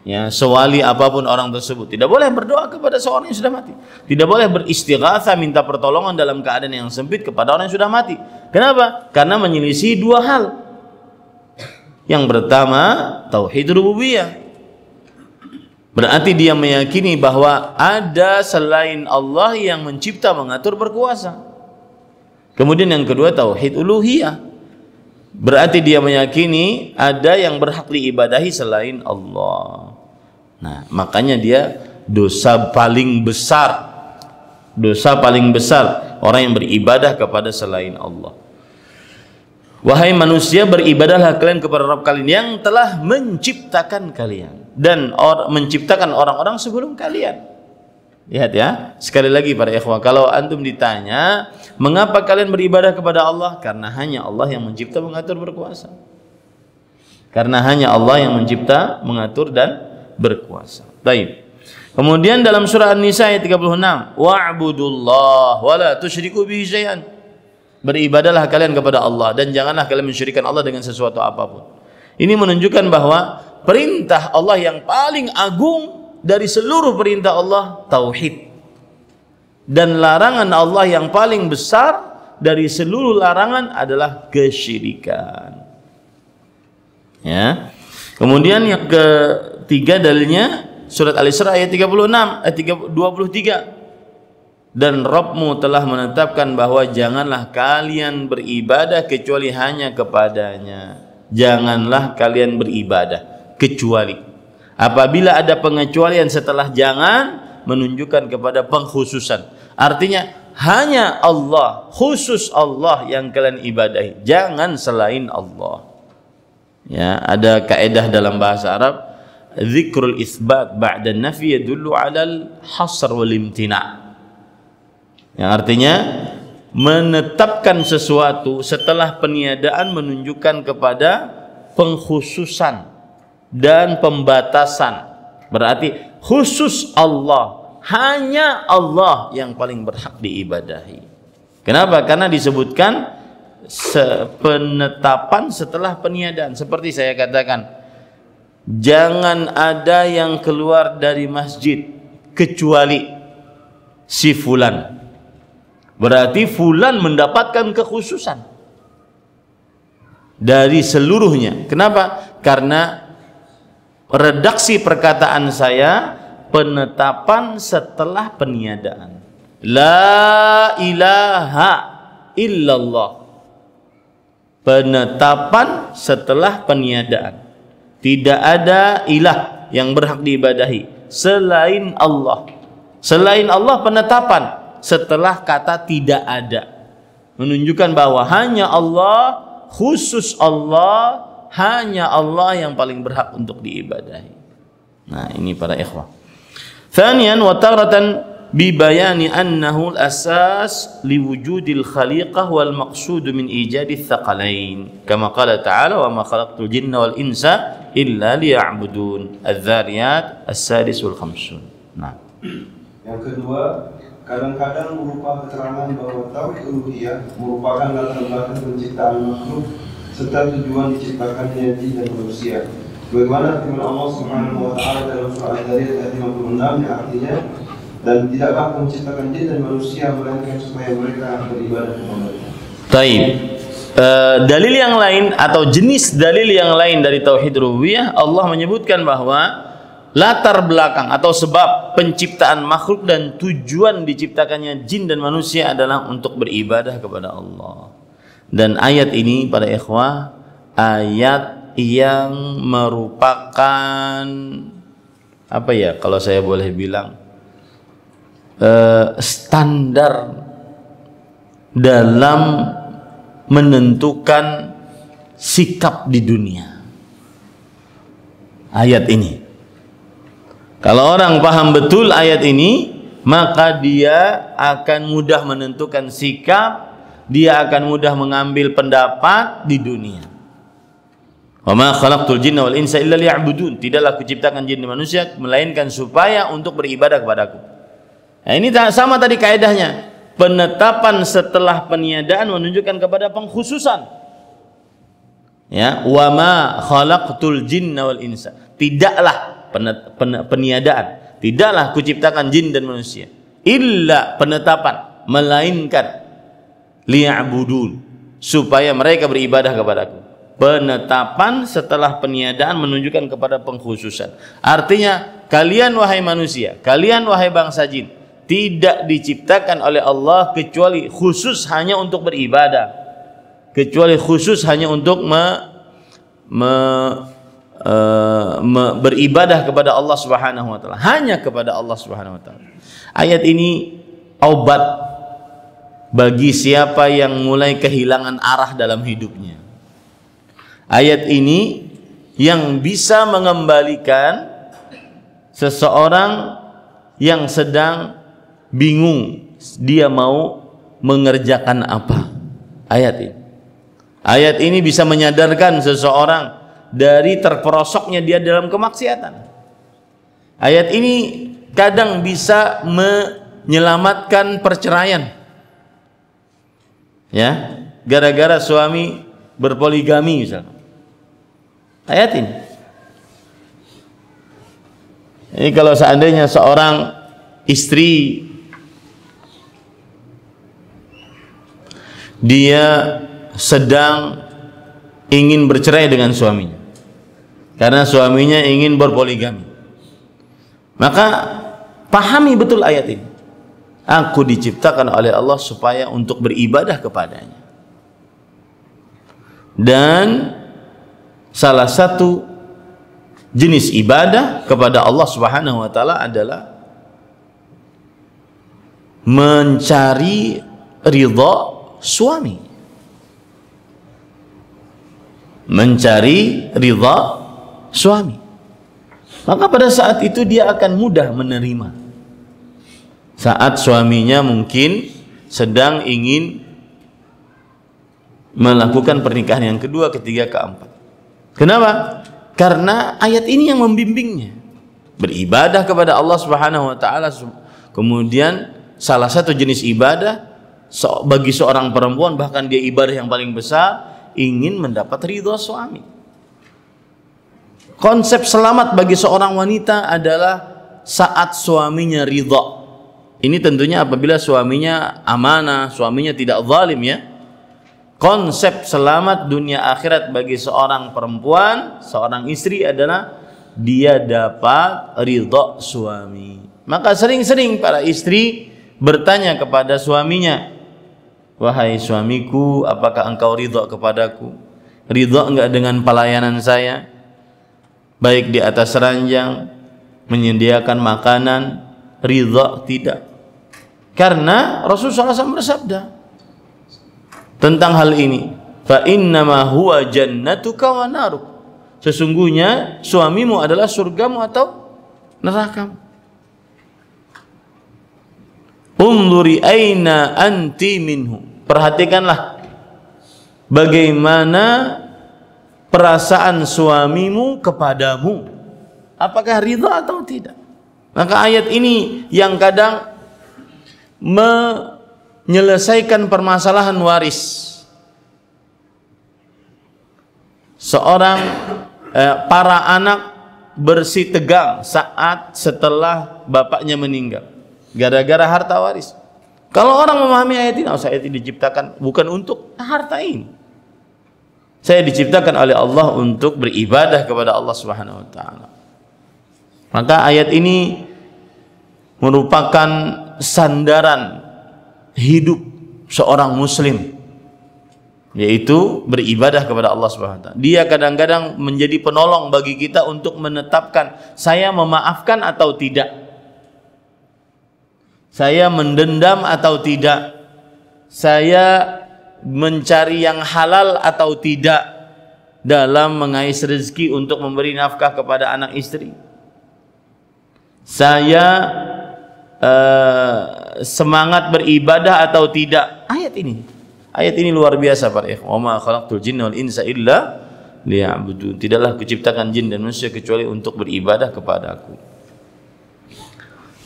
ya, sewali apapun orang tersebut, tidak boleh berdoa kepada seorang yang sudah mati. Tidak boleh beristighatsah, minta pertolongan dalam keadaan yang sempit kepada orang yang sudah mati. Kenapa? Karena menyelisih dua hal. Yang pertama, tauhid rububiyah, berarti dia meyakini bahwa ada selain Allah yang mencipta, mengatur, berkuasa. Kemudian yang kedua, tauhid uluhiyah, berarti dia meyakini ada yang berhak diibadahi selain Allah. Nah, makanya dia dosa paling besar orang yang beribadah kepada selain Allah. Wahai manusia, beribadahlah kalian kepada Rabb kalian yang telah menciptakan kalian dan menciptakan orang-orang sebelum kalian. Lihat ya, sekali lagi para ikhwah, kalau antum ditanya mengapa kalian beribadah kepada Allah, karena hanya Allah yang mencipta, mengatur, berkuasa. Karena hanya Allah yang mencipta, mengatur dan berkuasa. Baik. Kemudian dalam surah An-Nisa ayat 36, wa'budullah wa la tusyriku bihi syai'an. Beribadahlah kalian kepada Allah dan janganlah kalian mensyirikkan Allah dengan sesuatu apapun. Ini menunjukkan bahwa perintah Allah yang paling agung dari seluruh perintah Allah, tauhid. Dan larangan Allah yang paling besar dari seluruh larangan adalah kesyirikan. Ya. Kemudian yang ketiga dalilnya surat Al-Isra ayat 23. Dan Rabbmu telah menetapkan bahwa janganlah kalian beribadah kecuali hanya kepadanya. Janganlah kalian beribadah kecuali. Apabila ada pengecualian setelah jangan, menunjukkan kepada pengkhususan. Artinya hanya Allah, khusus Allah yang kalian ibadahi, jangan selain Allah. Ya, ada kaidah dalam bahasa Arab, dzikrul isbat ba'da nafi yadullu 'alal hasr wal imtina'. Yang artinya menetapkan sesuatu setelah peniadaan menunjukkan kepada pengkhususan dan pembatasan. Berarti khusus Allah, hanya Allah yang paling berhak diibadahi. Kenapa? Karena disebutkan penetapan setelah peniadaan. Seperti saya katakan, jangan ada yang keluar dari masjid kecuali si fulan. Berarti fulan mendapatkan kekhususan dari seluruhnya. Kenapa? Karena redaksi perkataan saya penetapan setelah peniadaan. La ilaha illallah. Penetapan setelah peniadaan. Tidak ada ilah yang berhak diibadahi selain Allah. Selain Allah penetapan setelah kata tidak ada, menunjukkan bahwa hanya Allah, khusus Allah, hanya Allah yang paling berhak untuk diibadahi. Nah, ini para ikhwah. Thaniyan wa taratan bi bayani annahu al-asas li wujudil khaliqah wal maqsud min ijadi thaqalain kama qala ta'ala wa ma khalaqtul jinna wal insa illa liya'budun. Adz-dzariyat as-sadis wal khamsun. Nah, yang kedua, kadang-kadang berupa keterangan bahwa tauhid uluhiyah merupakan latar belakang penciptaan makhluk serta tujuan diciptakannya jin dan manusia. Bagaimana firman Allah Subhanahu wa taala dalam surah Al-Zariyat ayat 56 yang artinya, dan tidaklah Aku menciptakan jin dan manusia melainkan supaya mereka beribadah kepada-Nya. Taib. Dalil yang lain atau jenis dalil yang lain dari tauhid rububiyah, Allah menyebutkan bahwa latar belakang atau sebab penciptaan makhluk dan tujuan diciptakannya jin dan manusia adalah untuk beribadah kepada Allah. Dan ayat ini pada ikhwah, ayat yang merupakan apa ya, kalau saya boleh bilang standar dalam menentukan sikap di dunia. Ayat ini, kalau orang paham betul ayat ini, maka dia akan mudah menentukan sikap, dia akan mudah mengambil pendapat di dunia. Wa ma khalaqtul jinna wal insa illa liya'budun. Tidaklah kuciptakan jin dan manusia melainkan supaya untuk beribadah kepadaku. Nah, ini sama tadi kaidahnya. Penetapan setelah peniadaan menunjukkan kepada pengkhususan. Ya, wa ma khalaqtul jinna wal insa. Tidaklah peniadaan, tidaklah kuciptakan jin dan manusia, illa penetapan, melainkan liya'budun, supaya mereka beribadah kepadaku. Penetapan setelah peniadaan menunjukkan kepada pengkhususan. Artinya, kalian wahai manusia, kalian wahai bangsa jin, tidak diciptakan oleh Allah kecuali khusus hanya untuk beribadah, kecuali khusus hanya untuk beribadah kepada Allah Subhanahu wa taala, hanya kepada Allah Subhanahu wa taala. Ayat ini obat bagi siapa yang mulai kehilangan arah dalam hidupnya. Ayat ini yang bisa mengembalikan seseorang yang sedang bingung dia mau mengerjakan apa. Ayat ini bisa menyadarkan seseorang dari terperosoknya dia dalam kemaksiatan. Ayat ini kadang bisa menyelamatkan perceraian. Ya, gara-gara suami berpoligami misalnya. Ayat ini. Ini kalau seandainya seorang istri dia sedang ingin bercerai dengan suaminya karena suaminya ingin berpoligami, maka pahami betul ayat ini. Aku diciptakan oleh Allah supaya untuk beribadah kepadanya, dan salah satu jenis ibadah kepada Allah Subhanahu wa taala adalah mencari ridha suami. Mencari ridha suami. Maka pada saat itu dia akan mudah menerima. Saat suaminya mungkin sedang ingin melakukan pernikahan yang kedua, ketiga, keempat. Kenapa? Karena ayat ini yang membimbingnya beribadah kepada Allah Subhanahu wa taala. Kemudian salah satu jenis ibadah bagi seorang perempuan, bahkan dia ibadah yang paling besar, ingin mendapat ridha suami. Konsep selamat bagi seorang wanita adalah saat suaminya ridha. Ini tentunya apabila suaminya amanah, suaminya tidak zalim, ya. Konsep selamat dunia akhirat bagi seorang perempuan, seorang istri adalah dia dapat ridha suami. Maka sering-sering para istri bertanya kepada suaminya, "Wahai suamiku, apakah engkau ridha kepadaku? Ridha enggak dengan pelayanan saya? Baik di atas ranjang, menyediakan makanan, ridha tidak?" Karena Rasulullah SAW bersabda tentang hal ini, "Fa innama huwa jannatuka wa naruk." Sesungguhnya suamimu adalah surgamu atau nerakamu. Unzuri aina anti minhu. Perhatikanlah bagaimana perasaan suamimu kepadamu. Apakah ridha atau tidak? Maka ayat ini yang kadang menyelesaikan permasalahan waris. Para anak bersitegang saat setelah bapaknya meninggal gara-gara harta waris. Kalau orang memahami ayat ini, saya diciptakan bukan untuk harta ini. Saya diciptakan oleh Allah untuk beribadah kepada Allah Subhanahu wa taala. Maka ayat ini merupakan sandaran hidup seorang muslim, yaitu beribadah kepada Allah Subhanahu wa taala. Dia kadang-kadang menjadi penolong bagi kita untuk menetapkan saya memaafkan atau tidak. Saya mendendam atau tidak. Saya mencari yang halal atau tidak dalam mengais rezeki untuk memberi nafkah kepada anak istri. Saya semangat beribadah atau tidak. Ayat ini luar biasa para ikhwan. Wa ma khalaqtul jinna wal insa illa liya'budun. Tidaklah kuciptakan jin dan manusia kecuali untuk beribadah kepada Aku.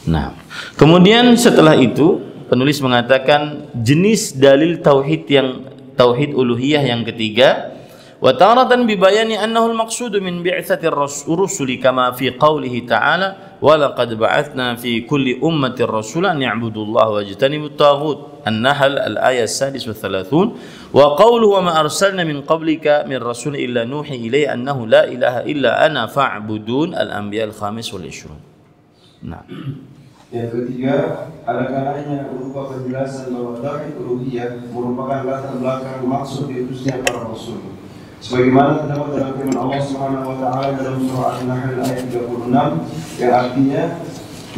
Nah, kemudian setelah itu penulis mengatakan jenis dalil tauhid yang tauhid uluhiyah yang ketiga, wa taratan bi bayani annahu al-maqsudu min bi'tsati ar-rusuli kama fi qoulihi ta'ala wa laqad ba'atsna fi kulli ummatin rasulan ya'budullaha wa yajtanibut taghut. An-Nahl al-ayah 36 wa qawluhu wa ma arsalna min qablika min rasul illa nuhi ilayhi annahu la ilaha illa ana fa'budun. Al-Anbiya al-25. Nah, yang ketiga, ada kalanya berupa penjelasan bahwa tauhid uluhiyah merupakan latar belakang maksud diutusnya para rasul. Sebagaimana terdapat dalam firman Allah Subhanahu wa taala dalam surah An-Nahl ayat 36 yang artinya,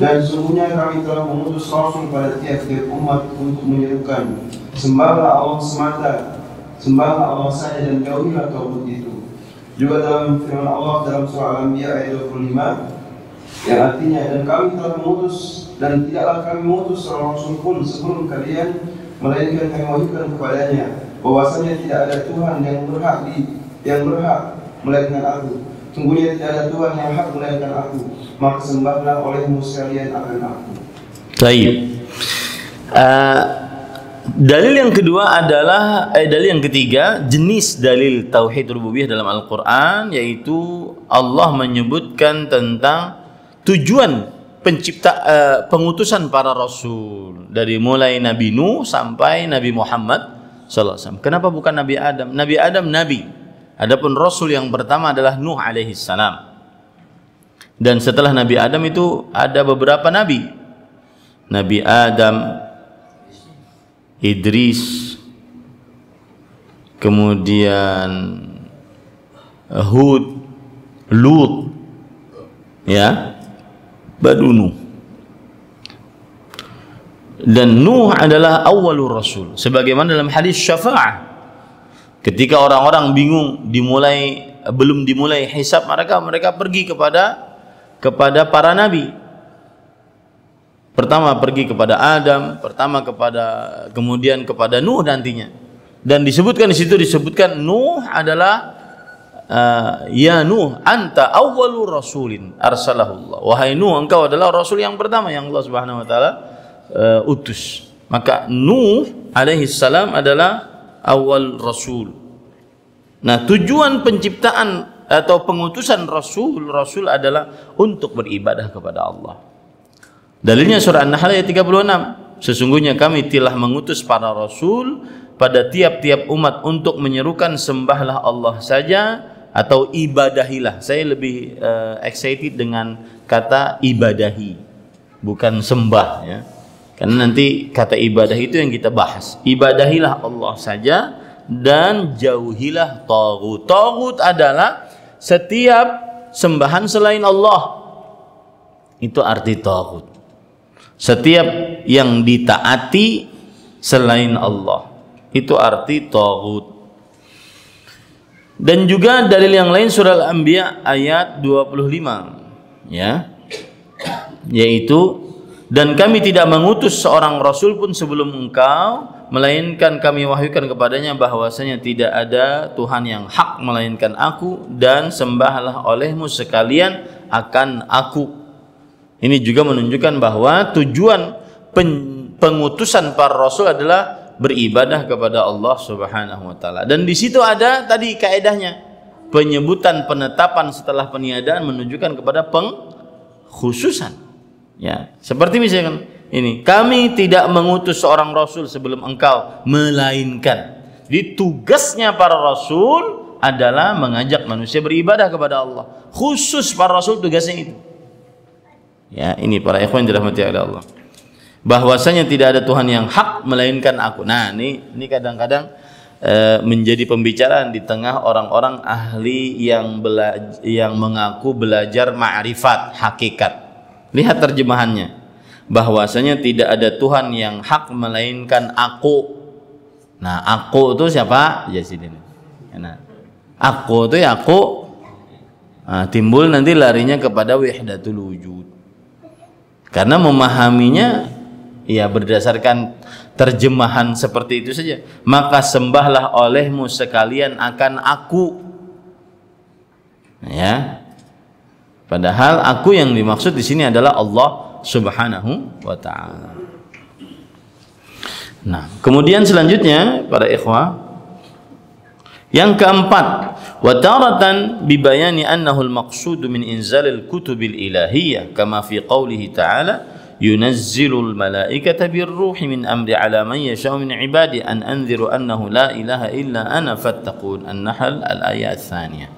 dan sesungguhnya kami telah mengutus rasul pada tiap-tiap umat untuk menyerukan, sembahlah Allah semata, sembahlah Allah saja dan jauhilah tauhid itu. Juga dalam firman Allah dalam surah Al-Anbiya ayat 25 yang artinya, dan kami telah mengutus dan tidaklah kami mengutus seorang rasul pun sebelum kalian melainkan kami wahyukan kepadanya bahwasanya tidak ada Tuhan yang berhak melainkan Aku. Sungguhnya tidak ada Tuhan yang hak melainkan Aku, maka sembahlah olehmu sekalian akan Aku. Baik. Dalil yang kedua adalah dalil yang ketiga, jenis dalil tauhid rububiyah dalam Al-Qur'an, yaitu Allah menyebutkan tentang tujuan pengutusan para rasul dari mulai Nabi Nuh sampai Nabi Muhammad SAW. Kenapa bukan Nabi Adam? Nabi Adam nabi. Adapun rasul yang pertama adalah Nuh alaihi salam. Dan setelah Nabi Adam itu ada beberapa nabi. Nabi Adam, Idris, kemudian Hud, Lut, ya, Badunu. Dan Nuh adalah awwalur rasul. Sebagaimana dalam hadis syafa'ah, ketika orang-orang bingung belum dimulai hisab, mereka pergi kepada para nabi. Pertama pergi kepada Adam, kemudian kepada Nuh nantinya. Dan di situ disebutkan Nuh adalah ya Nuh anta awwalur rasulin arsalahullah. Wahai Nuh, engkau adalah rasul yang pertama yang Allah Subhanahu wa taala utus. Maka Nuh alaihi salam adalah awal rasul. Nah, tujuan penciptaan atau pengutusan rasul adalah untuk beribadah kepada Allah. Dalilnya surah An-Nahl ayat 36. Sesungguhnya kami telah mengutus para rasul pada tiap-tiap umat untuk menyerukan sembahlah Allah saja atau ibadahilah. Saya lebih excited dengan kata ibadahi, bukan sembah ya. Karena nanti kata ibadah itu yang kita bahas. Ibadahilah Allah saja dan jauhilah taghut. Taghut adalah setiap sembahan selain Allah. Itu arti taghut. Setiap yang ditaati selain Allah. Itu arti taghut. Dan juga dalil yang lain surah Al-Anbiya ayat 25 ya. Yaitu, dan kami tidak mengutus seorang rasul pun sebelum engkau, melainkan kami wahyukan kepadanya bahwasanya tidak ada Tuhan yang hak melainkan aku, dan sembahlah olehmu sekalian akan aku. Ini juga menunjukkan bahwa tujuan pengutusan para rasul adalah beribadah kepada Allah Subhanahu wa taala. Dan di situ ada tadi kaedahnya, penetapan setelah peniadaan menunjukkan kepada pengkhususan. Ya, seperti misalkan ini, kami tidak mengutus seorang rasul sebelum engkau, melainkan. Jadi tugasnya para rasul adalah mengajak manusia beribadah kepada Allah. Khusus para rasul tugasnya itu. Ya, ini para ikhwan yang dirahmati oleh Allah. Bahwasanya tidak ada Tuhan yang hak melainkan aku. Nah, ini kadang-kadang menjadi pembicaraan di tengah orang-orang ahli yang mengaku belajar ma'rifat, hakikat. Lihat terjemahannya, bahwasanya tidak ada Tuhan yang hak melainkan aku. Nah, aku itu siapa? Ya sini. Nah, aku itu ya aku. Nah, timbul nanti larinya kepada wahdatul wujud. Karena memahaminya ya berdasarkan terjemahan seperti itu saja. Maka sembahlah olehmu sekalian akan aku. Ya. Padahal aku yang dimaksud di sini adalah Allah Subhanahu wa taala. Nah, kemudian selanjutnya para ikhwah, yang keempat, wa taratan bi bayani annahu al-maqsud min inzalil kutubil ilahiyyah kama fi qoulihi ta'ala yunazzilul malaikata birruhi min amri ala man yasha'u min ibadi an anziru annahu la ilaha illa ana fattaqun. An-Nahl al-ayat tsaniyah.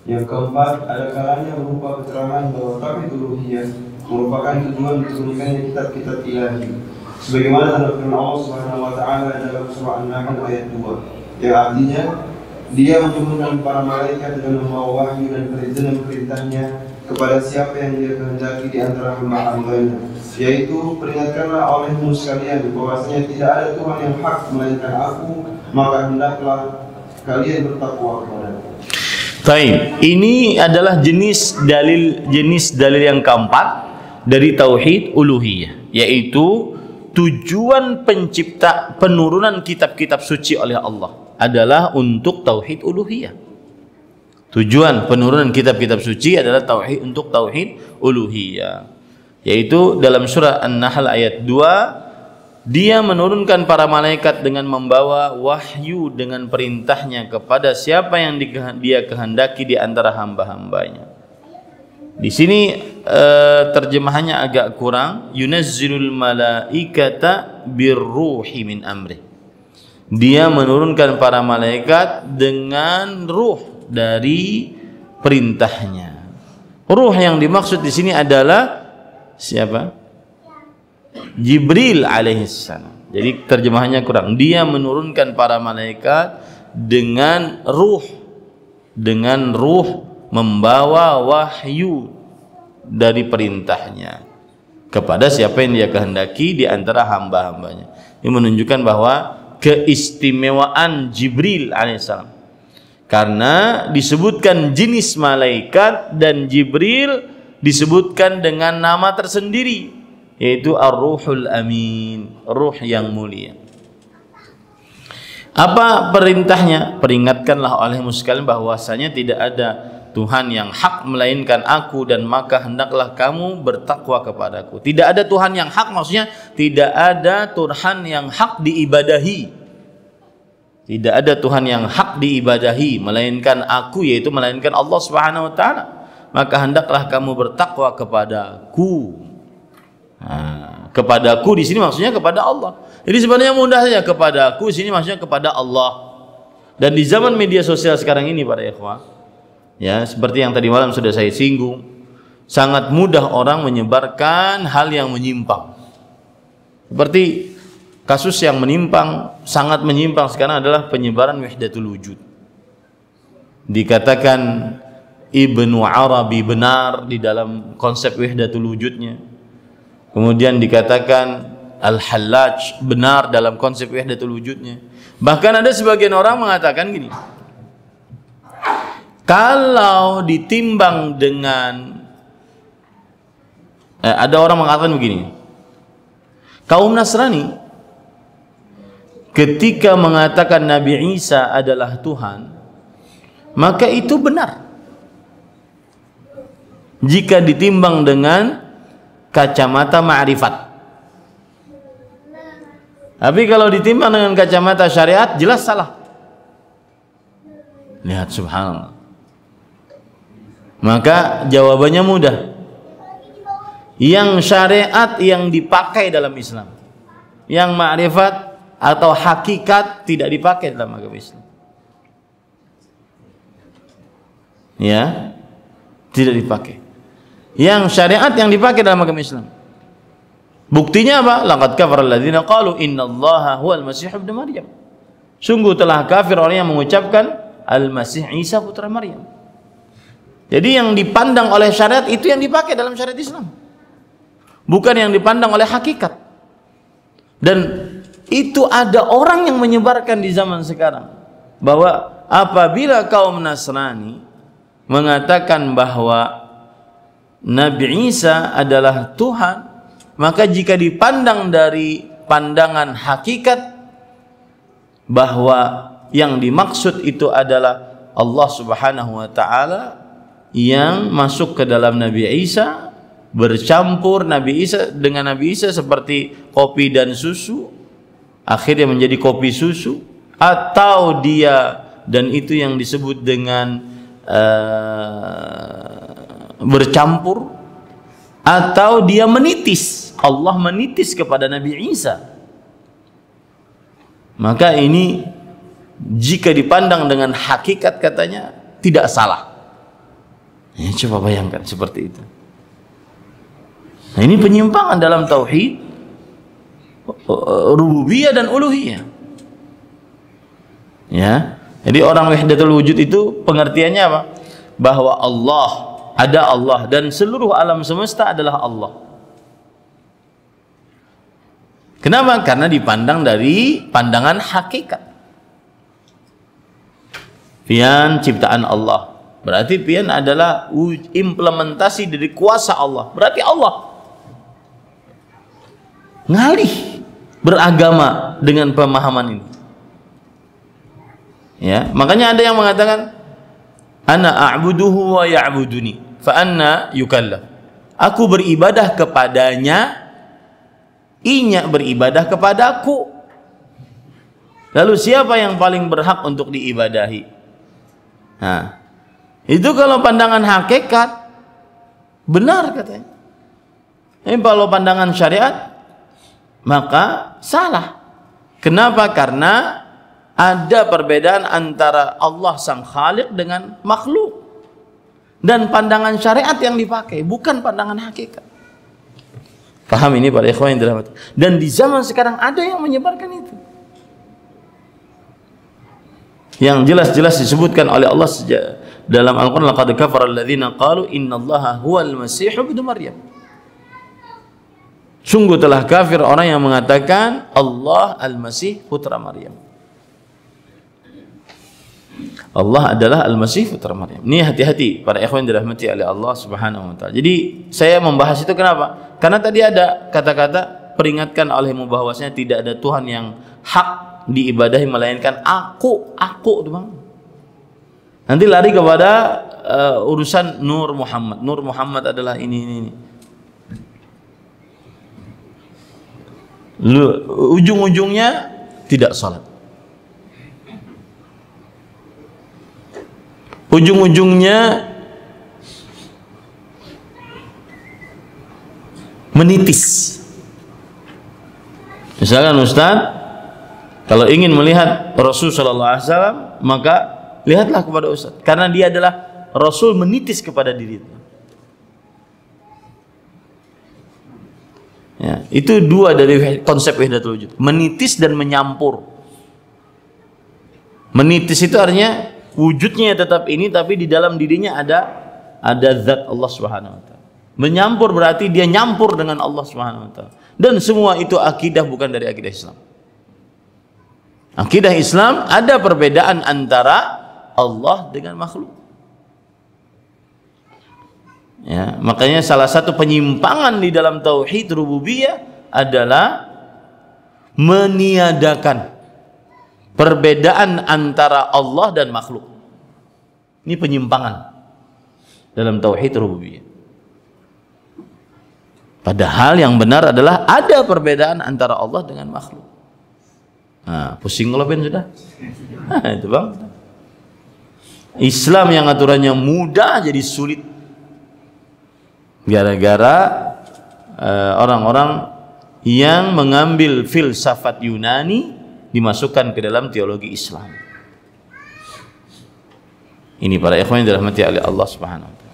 Yang keempat, ada kalanya berupa keterangan bahwa tauhid uluhiyah merupakan tujuan diturunkannya kitab-kitab ilahi. Sebagaimana tanda firman Allah Subhanahu wa taala dalam surah An-Nahl ayat 2, yang artinya Dia menurunkan para malaikat dengan membawa wahyu dan perintah-perintahnya kepada siapa yang Dia kehendaki di antara hamba-hambanya, yaitu peringatkanlah olehmu sekalian bahwasanya tidak ada Tuhan yang hak melainkan aku, maka hendaklah kalian bertakwa kepadaku. Baik, ini adalah jenis dalil yang keempat dari tauhid uluhiyah, yaitu tujuan penurunan kitab-kitab suci oleh Allah adalah untuk tauhid uluhiyah. Tujuan penurunan kitab-kitab suci adalah untuk tauhid uluhiyah, yaitu dalam surah An-Nahl ayat 2, Dia menurunkan para malaikat dengan membawa wahyu dengan perintahnya kepada siapa yang Dia kehendaki di antara hamba-hambanya. Di sini terjemahannya agak kurang. Yunazzilul malaikata birruhi min amri. Dia menurunkan para malaikat dengan ruh dari perintahnya. Ruh yang dimaksud di sini adalah siapa? Jibril alaihissalam. Jadi terjemahannya kurang. Dia menurunkan para malaikat dengan ruh membawa wahyu dari perintahnya. kepada siapa yang dia kehendaki di antara hamba-hambanya. Ini menunjukkan bahwa keistimewaan Jibril alaihissalam, karena disebutkan jenis malaikat dan Jibril disebutkan dengan nama tersendiri, yaitu Ar-Ruhul Amin, ruh yang mulia. Apa perintahnya? Peringatkanlah olehmu sekalian bahwasanya tidak ada Tuhan yang hak melainkan aku, dan maka hendaklah kamu bertakwa kepadaku. Tidak ada Tuhan yang hak, maksudnya tidak ada Tuhan yang hak diibadahi. Tidak ada Tuhan yang hak diibadahi melainkan aku, yaitu melainkan Allah Subhanahu wa taala. Maka hendaklah kamu bertakwa kepadaku. Nah, kepadaku di sini maksudnya kepada Allah. Jadi sebenarnya mudah saja, kepadaku sini maksudnya kepada Allah. Dan di zaman media sosial sekarang ini para ikhwah, ya seperti yang tadi malam sudah saya singgung, sangat mudah orang menyebarkan hal yang menyimpang. Seperti kasus yang menyimpang, sangat menyimpang sekarang adalah penyebaran wahdatul wujud. Dikatakan Ibnu Arabi benar di dalam konsep wahdatul wujudnya. Kemudian dikatakan Al-Hallaj benar dalam konsep wahdatul wujudnya. Bahkan ada sebagian orang mengatakan gini, kalau ditimbang dengan ada orang mengatakan begini, kaum Nasrani ketika mengatakan Nabi Isa adalah Tuhan, maka itu benar jika ditimbang dengan kacamata ma'rifat. Tapi kalau ditimbang dengan kacamata syariat, jelas salah. Lihat, subhanallah. Maka jawabannya mudah. Yang syariat yang dipakai dalam Islam, yang ma'rifat atau hakikat tidak dipakai dalam agama Islam. Ya, tidak dipakai. Yang syariat yang dipakai dalam agama Islam. Buktinya apa? Laqad kafara alladziina qalu innallaha huwal masih ibnu Maryam. Sungguh telah kafir orang yang mengucapkan Al-Masih Isa putra Maryam. Jadi yang dipandang oleh syariat itu yang dipakai dalam syariat Islam, bukan yang dipandang oleh hakikat. Dan itu ada orang yang menyebarkan di zaman sekarang bahwa apabila kaum Nasrani mengatakan bahwa Nabi Isa adalah Tuhan, maka jika dipandang dari pandangan hakikat bahwa yang dimaksud itu adalah Allah Subhanahu wa taala yang masuk ke dalam Nabi Isa, bercampur Nabi Isa dengan Nabi Isa seperti kopi dan susu, akhirnya menjadi kopi susu, atau dia, dan itu yang disebut dengan bercampur, atau dia menitis, Allah menitis kepada Nabi Isa. Maka ini jika dipandang dengan hakikat katanya tidak salah. Ya, coba bayangkan seperti itu. Nah, ini penyimpangan dalam tauhid rububiyah dan uluhiyah. Ya, jadi orang wahdatul wujud itu pengertiannya apa? Bahwa Allah, ada Allah, dan seluruh alam semesta adalah Allah. Kenapa? Karena dipandang dari pandangan hakikat. Pian ciptaan Allah, berarti pian adalah implementasi dari kuasa Allah. Berarti Allah ngalih beragama dengan pemahaman ini. Ya, makanya ada yang mengatakan ana a'buduhu wa ya'buduni fa anna yukallaf. Aku beribadah kepadanya, inya beribadah kepadaku. Lalu siapa yang paling berhak untuk diibadahi? Nah, itu kalau pandangan hakikat benar katanya. Ini kalau pandangan syariat maka salah. Kenapa? Karena ada perbedaan antara Allah sang Khaliq dengan makhluk, dan pandangan syariat yang dipakai bukan pandangan hakikat. Paham ini para ikhwan yang dirahmati? Dan di zaman sekarang ada yang menyebarkan itu, yang jelas-jelas disebutkan oleh Allah dalam Al-Quran, laqad kafara alladziina qalu innallaha huwal masih ibnu Maryam. Sungguh telah kafir orang yang mengatakan Allah Al-Masih putra Maryam. Allah adalah Al-Masih putra Maryam. Ini hati-hati para ikhwan yang dirahmati oleh Allah Subhanahu wa taala. Jadi saya membahas itu kenapa? Karena tadi ada kata-kata peringatkan olehmu bahwasanya tidak ada Tuhan yang hak diibadahi melainkan aku itu Bang. Nanti lari kepada urusan Nur Muhammad. Nur Muhammad adalah ini. Ujung-ujungnya tidak salat. Ujung-ujungnya menitis. Misalkan Ustaz, kalau ingin melihat Rasul sallallahu alaihi wasallam, maka lihatlah kepada Ustaz, karena dia adalah Rasul menitis kepada diri itu. Ya, itu dua dari konsep wahdatul wujud, menitis dan menyampur. Menitis itu artinya wujudnya tetap ini, tapi di dalam dirinya ada zat Allah Subhanahu wa taala. Menyampur berarti dia nyampur dengan Allah Subhanahu wa taala. Dan semua itu akidah bukan dari akidah Islam. Akidah Islam ada perbedaan antara Allah dengan makhluk. Ya, makanya salah satu penyimpangan di dalam tauhid rububiyah adalah meniadakan perbedaan antara Allah dan makhluk. Ini penyimpangan dalam tauhid rububiyah. Padahal yang benar adalah ada perbedaan antara Allah dengan makhluk. Nah, pusing kalau ben sudah. Nah, itu Bang. Islam yang aturannya mudah jadi sulit. Gara-gara orang-orang yang mengambil filsafat Yunani dimasukkan ke dalam teologi Islam. Ini para ikhwan yang dirahmati oleh Allah Subhanahu wa taala.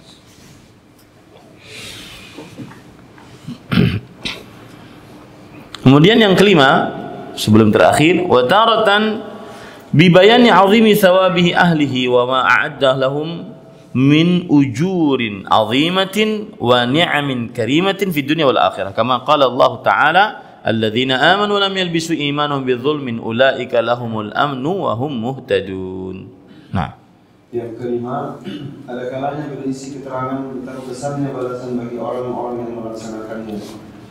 Kemudian yang kelima, sebelum terakhir, wa taratan bi bayani 'azimi thawabihi ahlihi wa ma a'adda lahum min ujurin 'azimatin wa ni'amin karimatin fid dunya wal akhirah. Kama qala Allah Ta'ala, alladzina amanu wa lam yalbisu imanahum bidzulmin ulaika lahumul amnu wa hum muhtadun. Nah, yang kelima, ada kalanya berisi keterangan tentang besarnya balasan bagi orang-orang yang melaksanakannya,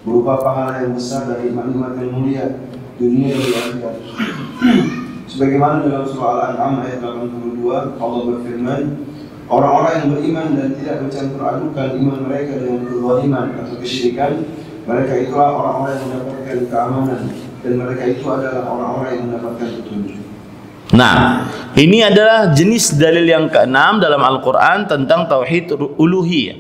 berupa pahala yang besar dari nikmat yang mulia dunia dan akhirat. Sebagaimana dalam surah Al-An'am ayat 82, Allah berfirman, orang-orang yang beriman dan tidak mencampur adukan iman mereka dengan kezaliman atau kesyirikan, mereka itulah orang-orang yang mendapatkan keamanan, dan mereka itu adalah orang-orang yang mendapatkan petunjuk. Nah, ini adalah jenis dalil yang keenam dalam Al-Quran tentang tauhid uluhiyah,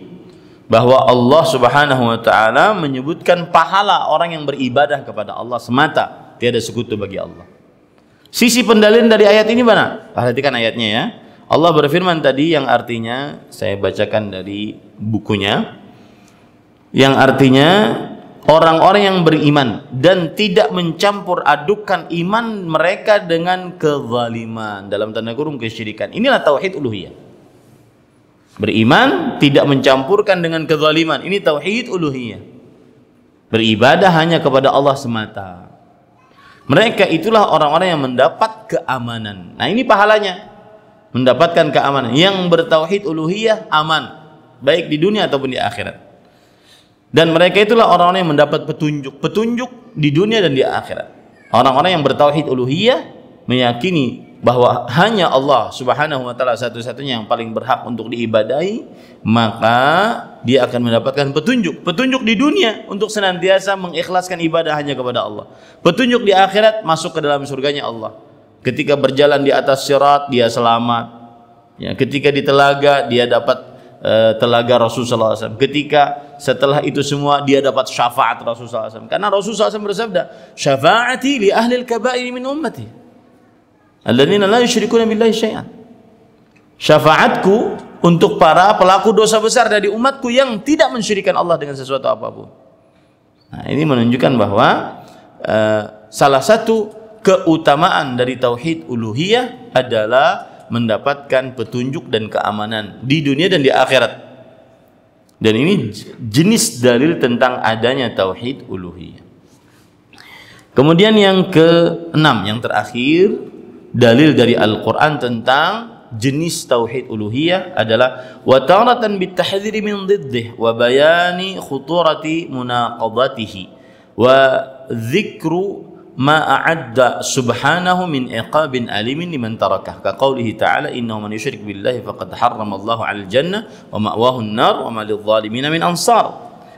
bahwa Allah Subhanahu wa taala menyebutkan pahala orang yang beribadah kepada Allah semata, tiada sekutu bagi Allah. Sisi pendalilan dari ayat ini mana? Perhatikan ayatnya ya. Allah berfirman tadi yang artinya saya bacakan dari bukunya, yang artinya orang-orang yang beriman dan tidak mencampur adukan iman mereka dengan kezaliman, dalam tanda kurung kesyirikan. Inilah tauhid uluhiyah. Beriman tidak mencampurkan dengan kezaliman. Ini tauhid uluhiyah. Beribadah hanya kepada Allah semata. Mereka itulah orang-orang yang mendapat keamanan. Nah, ini pahalanya. Mendapatkan keamanan. Yang bertauhid uluhiyah aman, baik di dunia ataupun di akhirat. Dan mereka itulah orang-orang yang mendapat petunjuk di dunia dan di akhirat. Orang-orang yang bertauhid uluhiyah meyakini bahwa hanya Allah Subhanahu wa taala satu-satunya yang paling berhak untuk diibadahi, maka dia akan mendapatkan petunjuk di dunia untuk senantiasa mengikhlaskan ibadah hanya kepada Allah. Petunjuk di akhirat masuk ke dalam surganya Allah. Ketika berjalan di atas sirat dia selamat. Ya, ketika di telaga dia dapat telaga Rasulullah SAW. Ketika setelah itu semua dia dapat syafaat Rasulullah SAW. Karena Rasulullah SAW bersabda, "Syafaati li ahli al-kaba'ir min ummati, alladzina la yusyrikuna billahi syai'an." Syafaatku untuk para pelaku dosa besar dari umatku yang tidak mensyirikkan Allah dengan sesuatu apapun. Nah, ini menunjukkan bahwa salah satu keutamaan dari tauhid uluhiyah adalah mendapatkan petunjuk dan keamanan di dunia dan di akhirat. Dan ini jenis dalil tentang adanya tauhid uluhiyah. Kemudian yang keenam, yang terakhir, dalil dari Al-Quran tentang jenis tauhid uluhiyah adalah wa taratan bitahdhiri min diddih wa bayani khuturati munaqadatihi wa dzikru ma a'adda subhanahu min iqabin alimin liman tarakah, ka qaulihi ta'ala innahu man yusyrik billahi faqad harrama Allahu 'alal jannah wa ma'wahu an-nar wa ma lidh-dhalimin min ansar.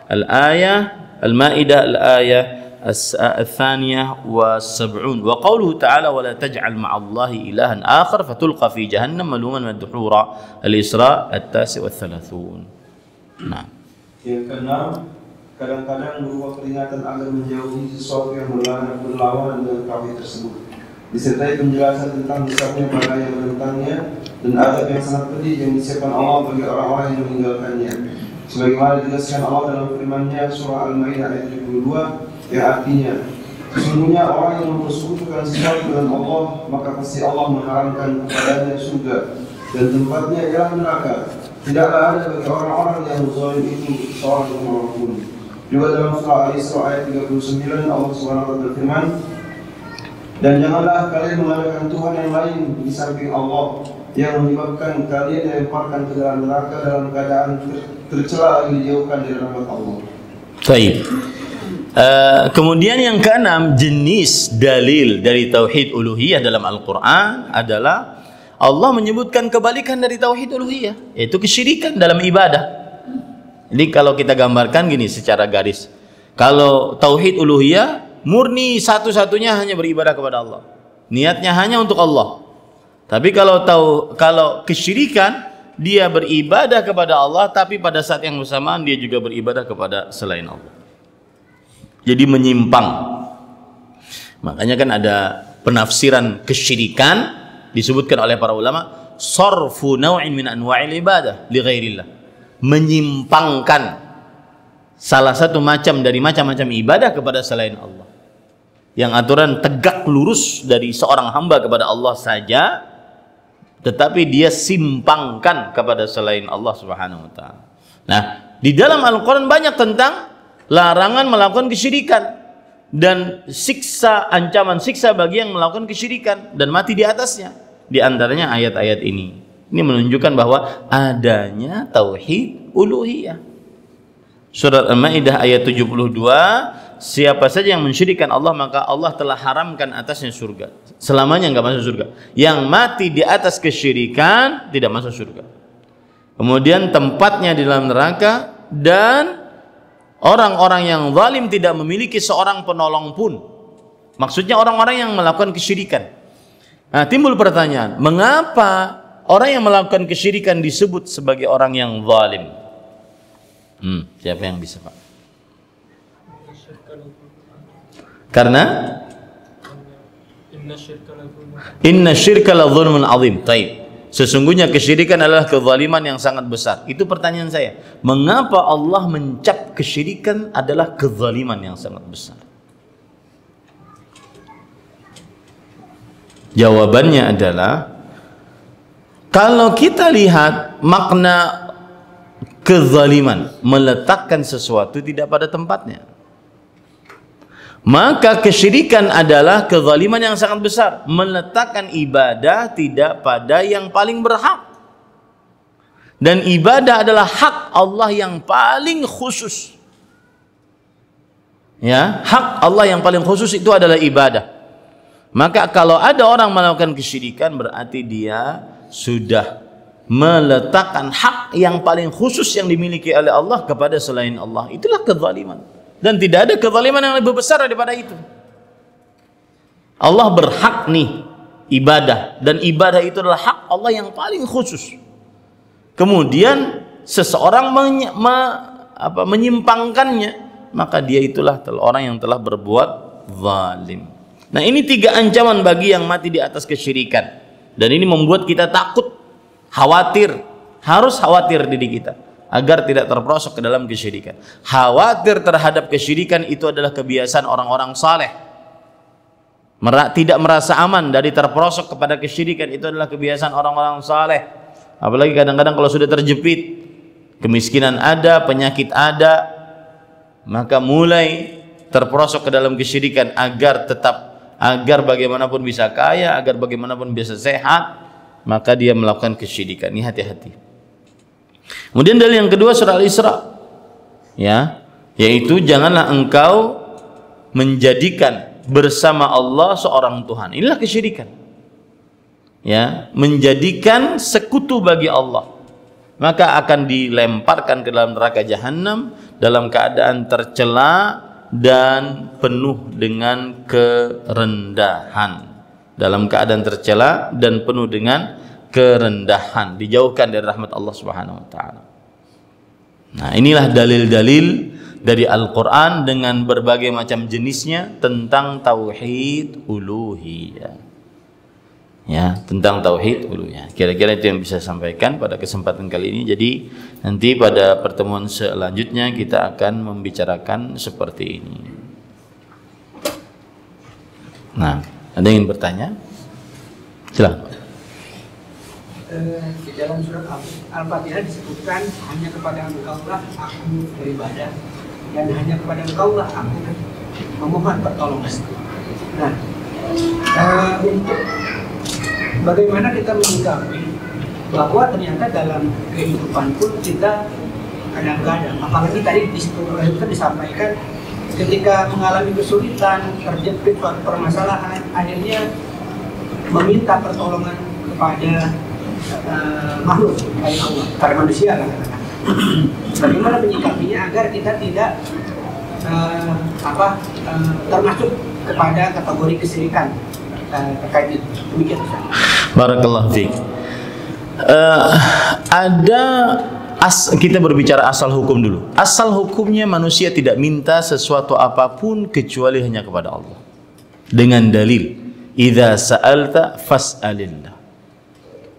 Al-ayah Al-Maidah al-ayah الثانية والسبعون وقوله تعالى ولا تجعل مع الله إلها آخر فتلقى في جهنم ملوما مدحورا الإسراء 39. Nah. Yang keenam, kadang-kadang berupa peringatan agar menjauhi sesuatu yang berlawanan dengan tauhid tersebut, disertai penjelasan tentang besarnya bahaya yang menentangnya dan adab yang sangat pedih yang disiapkan Allah bagi orang-orang yang meninggalkannya. Sebagaimana dijelaskan Allah dalam firman-Nya surah Al-Maidah ayat 72, yang artinya sesungguhnya orang yang mempersekutukan sesuatu dengan Allah maka pasti Allah mengharamkan kepadanya surga dan tempatnya ialah neraka. Tidaklah ada bagi orang-orang yang zalim itu seorang yang pun. Juga dalam surah Al-Isra ayat 39 Allah SWT berfirman, dan janganlah kalian mengadakan Tuhan yang lain di samping Allah yang menyebabkan kalian dilemparkan ke dalam neraka dalam keadaan tercela lagi dijauhkan dari rahmat Allah. Baik. Kemudian yang keenam, jenis dalil dari tauhid uluhiyah dalam Al-Quran adalah Allah menyebutkan kebalikan dari tauhid uluhiyah, yaitu kesyirikan dalam ibadah. Jadi kalau kita gambarkan gini secara garis, kalau tauhid uluhiyah murni satu-satunya hanya beribadah kepada Allah, niatnya hanya untuk Allah. Tapi kalau kesyirikan, dia beribadah kepada Allah tapi pada saat yang bersamaan dia juga beribadah kepada selain Allah. Jadi menyimpang. Makanya kan ada penafsiran kesyirikan disebutkan oleh para ulama, sarfu naw'in min anwa'il ibadah li ghairillah. Menyimpangkan salah satu macam dari macam-macam ibadah kepada selain Allah. Yang aturan tegak lurus dari seorang hamba kepada Allah saja, tetapi dia simpangkan kepada selain Allah Subhanahu wa taala. Nah, di dalam Al-Qur'an banyak tentang larangan melakukan kesyirikan dan siksa, ancaman siksa bagi yang melakukan kesyirikan dan mati di atasnya. Di antaranya ayat-ayat ini. Ini menunjukkan bahwa adanya tauhid uluhiyah. Surat Al-Maidah ayat 72, siapa saja yang mensyirikkan Allah maka Allah telah haramkan atasnya surga. Selamanya enggak masuk surga. Yang mati di atas kesyirikan tidak masuk surga. Kemudian tempatnya di dalam neraka dan orang-orang yang zalim tidak memiliki seorang penolong pun. Maksudnya orang-orang yang melakukan kesyirikan. Nah, timbul pertanyaan, mengapa orang yang melakukan kesyirikan disebut sebagai orang yang zalim? Siapa yang bisa, Pak? Karena inna syirka la dzulmun azim. Taib. Sesungguhnya kesyirikan adalah kezaliman yang sangat besar. Itu pertanyaan saya. Mengapa Allah mencap kesyirikan adalah kezaliman yang sangat besar? Jawabannya adalah, kalau kita lihat makna kezaliman, meletakkan sesuatu tidak pada tempatnya, maka kesyirikan adalah kezaliman yang sangat besar, meletakkan ibadah tidak pada yang paling berhak. Dan ibadah adalah hak Allah yang paling khusus. Ya, hak Allah yang paling khusus itu adalah ibadah. Maka kalau ada orang melakukan kesyirikan, berarti dia sudah meletakkan hak yang paling khusus yang dimiliki oleh Allah kepada selain Allah. Itulah kezaliman. Dan tidak ada kezaliman yang lebih besar daripada itu. Allah berhak nih ibadah, dan ibadah itu adalah hak Allah yang paling khusus. Kemudian seseorang menyimpangkannya, maka dia itulah orang yang telah berbuat zalim. Nah, ini 3 ancaman bagi yang mati di atas kesyirikan. Dan ini membuat kita takut, khawatir, harus khawatir diri kita agar tidak terperosok ke dalam kesyirikan. Khawatir terhadap kesyirikan itu adalah kebiasaan orang-orang saleh. Tidak merasa aman dari terperosok kepada kesyirikan itu adalah kebiasaan orang-orang saleh. Apalagi kadang-kadang kalau sudah terjepit, kemiskinan ada, penyakit ada, maka mulai terperosok ke dalam kesyirikan agar bagaimanapun bisa kaya, agar bagaimanapun bisa sehat, maka dia melakukan kesyirikan. Ini hati-hati. Kemudian dalil yang kedua surah Al-Isra, ya, yaitu janganlah engkau menjadikan bersama Allah seorang Tuhan. Inilah kesyirikan. Ya, menjadikan sekutu bagi Allah, maka akan dilemparkan ke dalam neraka jahanam dalam keadaan tercela dan penuh dengan kerendahan. Dalam keadaan tercela dan penuh dengan kerendahan, dijauhkan dari rahmat Allah Subhanahu wa taala. Nah, inilah dalil-dalil dari Al-Qur'an dengan berbagai macam jenisnya tentang tauhid uluhiyah. Ya, tentang tauhid uluhiyah. Kira-kira itu yang bisa saya sampaikan pada kesempatan kali ini. Jadi nanti pada pertemuan selanjutnya kita akan membicarakan seperti ini. Nah, ada yang ingin bertanya? Silakan. Di dalam surat Al-Fatihah disebutkan hanya kepada Engkau-lah aku beribadah dan hanya kepada Engkau-lah aku memohon pertolongan. Nah, untuk bagaimana kita menyikapi bahwa ternyata dalam kehidupan pun kita kadang-kadang, apalagi tadi di situ disampaikan ketika mengalami kesulitan, terjepit suatu permasalahan, akhirnya meminta pertolongan kepada makhluk kayak Allah, kepada manusia lah katakan. Bagaimana menyikapinya agar kita tidak termasuk kepada kategori kesyirikan terkait itu. Demikian. Barakallahu fiik. Kita berbicara asal hukum dulu. Asal hukumnya manusia tidak minta sesuatu apapun kecuali hanya kepada Allah. Dengan dalil, idza sa'alta fas'alillah.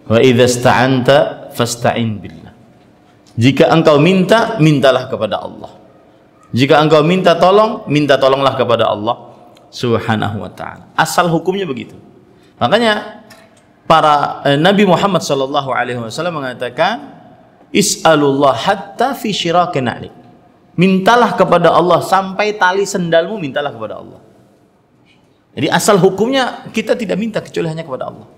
Wa idza ista'anta fasta'in billah. Jika engkau minta, mintalah kepada Allah. Jika engkau minta tolonglah kepada Allah Subhanahu wa ta'ala. Asal hukumnya begitu. Makanya para Nabi Muhammad sallallahu alaihi wasallam mengatakan, is'alullah hatta fi syiraki na'lik. Mintalah kepada Allah sampai tali sendalmu, mintalah kepada Allah. Jadi asal hukumnya kita tidak minta kecuali hanya kepada Allah.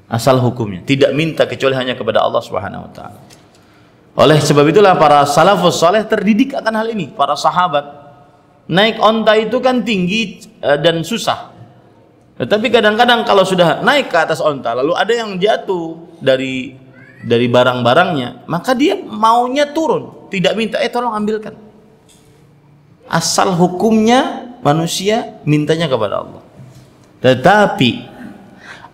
Asal hukumnya tidak minta kecuali hanya kepada Allah Subhanahu wa taala. Oleh sebab itulah para salafus saleh terdidik akan hal ini. Para sahabat naik onta itu kan tinggi dan susah. Tetapi kadang-kadang kalau sudah naik ke atas onta lalu ada yang jatuh dari barang-barangnya, maka dia maunya turun, tidak minta tolong ambilkan. Asal hukumnya manusia mintanya kepada Allah. Tetapi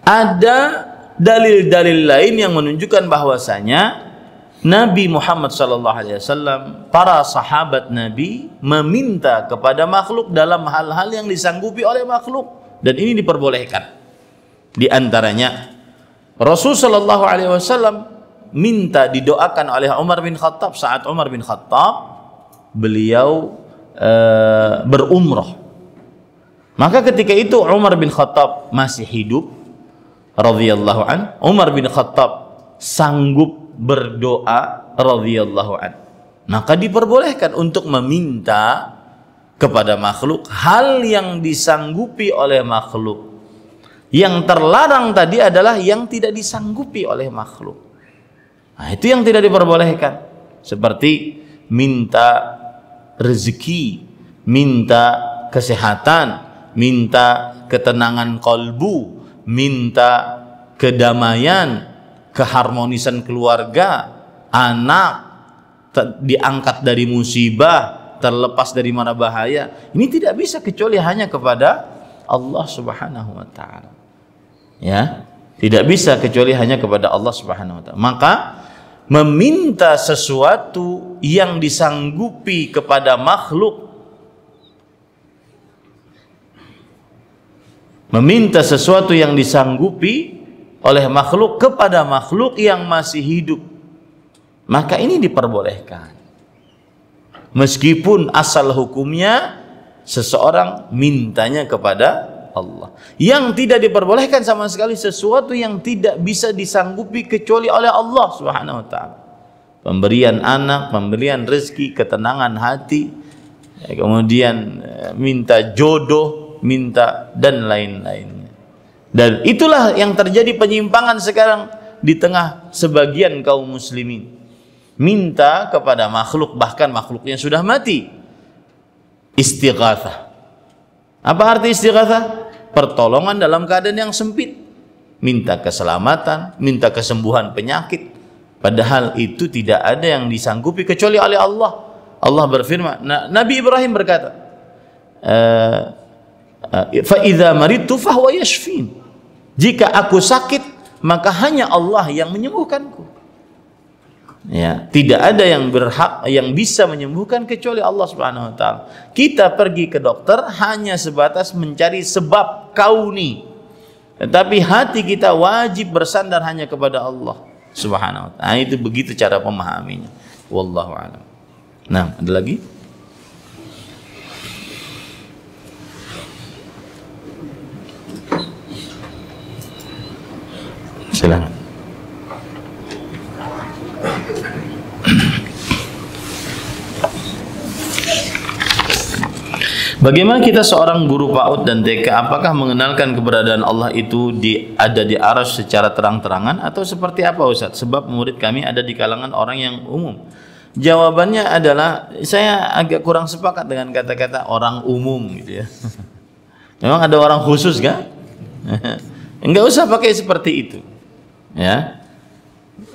ada dalil-dalil lain yang menunjukkan bahwasanya Nabi Muhammad SAW, para sahabat Nabi meminta kepada makhluk dalam hal-hal yang disanggupi oleh makhluk, dan ini diperbolehkan. Di antaranya Rasul SAW minta didoakan oleh Umar bin Khattab saat Umar bin Khattab beliau berumrah. Maka ketika itu Umar bin Khattab masih hidup radhiyallahu an, Umar bin Khattab sanggup berdoa radhiyallahu an. Maka diperbolehkan untuk meminta kepada makhluk hal yang disanggupi oleh makhluk. Yang terlarang tadi adalah yang tidak disanggupi oleh makhluk. Nah, itu yang tidak diperbolehkan. Seperti minta rezeki, minta kesehatan, minta ketenangan kalbu, minta kedamaian, keharmonisan keluarga, anak diangkat dari musibah, terlepas dari mara bahaya. Ini tidak bisa kecuali hanya kepada Allah Subhanahu wa taala. Ya, tidak bisa kecuali hanya kepada Allah Subhanahu wa taala. Maka meminta sesuatu yang disanggupi kepada makhluk, meminta sesuatu yang disanggupi oleh makhluk kepada makhluk yang masih hidup, maka ini diperbolehkan. Meskipun asal hukumnya seseorang mintanya kepada Allah. Yang tidak diperbolehkan sama sekali sesuatu yang tidak bisa disanggupi kecuali oleh Allah Subhanahu wa taala. pemberian anak, pemberian rezeki, ketenangan hati, kemudian minta jodoh, minta dan lain-lainnya. Dan itulah yang terjadi penyimpangan sekarang di tengah sebagian kaum muslimin. Minta kepada makhluk, bahkan makhluknya sudah mati. Istighatsah. Apa arti istighatsah? Pertolongan dalam keadaan yang sempit. Minta keselamatan, minta kesembuhan penyakit. Padahal itu tidak ada yang disanggupi kecuali oleh Allah. Allah berfirman, Nabi Ibrahim berkata, fa idza maridtu fahuwa yashfin. Jika aku sakit, maka hanya Allah yang menyembuhkanku. Ya, tidak ada yang berhak yang bisa menyembuhkan kecuali Allah Subhanahu wa taala. Kita pergi ke dokter hanya sebatas mencari sebab kauni. Tetapi hati kita wajib bersandar hanya kepada Allah Subhanahu wa taala. Nah, itu begitu cara memahaminya. Wallahu a'lam. Nah, ada lagi? Silakan. Bagaimana kita seorang guru PAUD dan TK, apakah mengenalkan keberadaan Allah itu ada di arsy secara terang-terangan atau seperti apa Ustaz? Sebab murid kami ada di kalangan orang yang umum. Jawabannya adalah saya agak kurang sepakat dengan kata-kata orang umum gitu ya. Memang ada orang khusus kan? Enggak usah pakai seperti itu. Ya.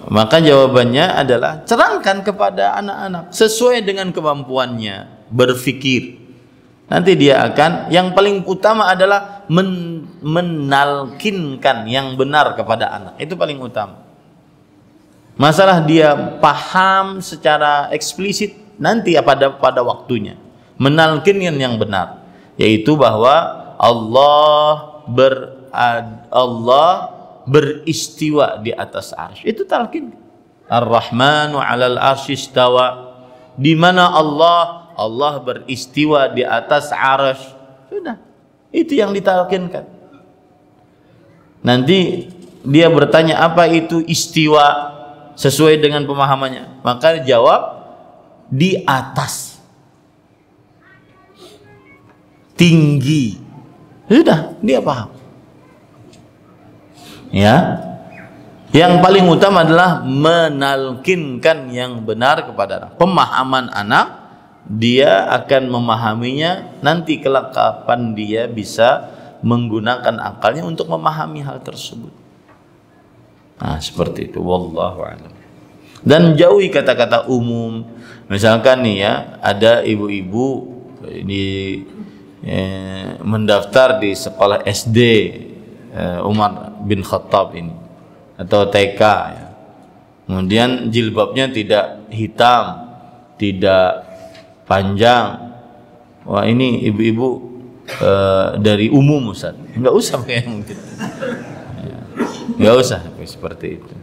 Maka jawabannya amenalah cerangkan kepada anak-anak sesuai dengan kemampuannya berpikir. Nanti dia akan, yang paling utama adalah menalkinkan yang benar kepada anak. Itu paling utama. Masalah dia paham secara eksplisit nanti pada waktunya. Menalkinkan yang benar, yaitu bahwa Allah beristiwa di atas arsy. Itu talqin. Ar-Rahmanu 'alal arsy istawa. Di mana Allah beristiwa di atas arsy. Sudah. Itu yang ditalqinkan. Nanti dia bertanya apa itu istiwa sesuai dengan pemahamannya. Maka jawab di atas. Tinggi. Sudah, dia paham. Ya, yang paling utama adalah menalkinkan yang benar kepada anak. Pemahaman anak, dia akan memahaminya nanti kelak kapan dia bisa menggunakan akalnya untuk memahami hal tersebut. Nah, seperti itu. Wallahu a'lam. Dan jauhi kata-kata umum. Misalkan nih ya, ada ibu-ibu mendaftar di sekolah SD Umar bin Khattab ini atau TK ya. Kemudian jilbabnya tidak hitam, tidak panjang. Wah, ini ibu-ibu dari umum Ustaz. Enggak usah pakai yang gitu. Ya. Enggak usah seperti itu.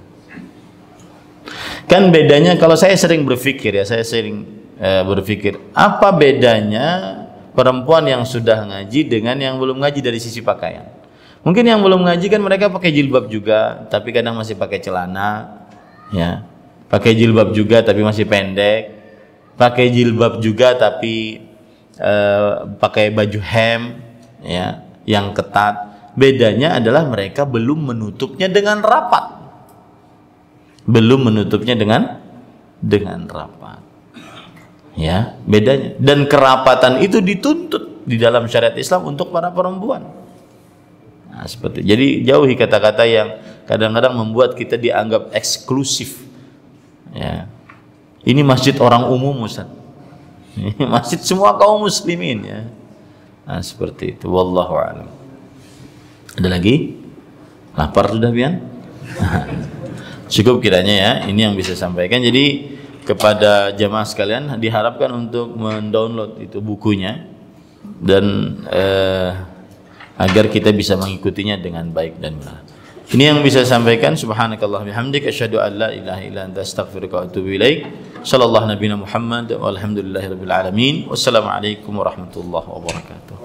Kan bedanya, kalau saya sering berpikir ya, berpikir apa bedanya perempuan yang sudah ngaji dengan yang belum ngaji dari sisi pakaian. Mungkin yang belum ngaji kan mereka pakai jilbab juga, tapi kadang masih pakai celana, ya. Pakai jilbab juga tapi masih pendek. Pakai jilbab juga tapi pakai baju hem, ya, yang ketat. Bedanya adalah mereka belum menutupnya dengan rapat. Belum menutupnya dengan rapat. Ya, bedanya. Dan kerapatan itu dituntut di dalam syariat Islam untuk para perempuan. Nah, seperti jadi jauhi kata-kata yang kadang-kadang membuat kita dianggap eksklusif. Ya. Ini masjid orang umum Ustaz. Ini masjid semua kaum muslimin ya. Nah, seperti itu. Wallahu a'lam. Ada lagi? Lapar sudah Bian? Cukup kiranya ya. Ini yang bisa sampaikan. Jadi kepada jamaah sekalian diharapkan untuk mendownload itu bukunya dan agar kita bisa mengikutinya dengan baik dan benar. Ini yang bisa sampaikan. Subhanakallah bihamdika asyhadu an la ilaha illa anta astaghfiruka wa atubu ilaik. Sallallahu nabiyana Muhammad walhamdulillahirabbil alamin. Wassalamualaikum warahmatullahi wabarakatuh.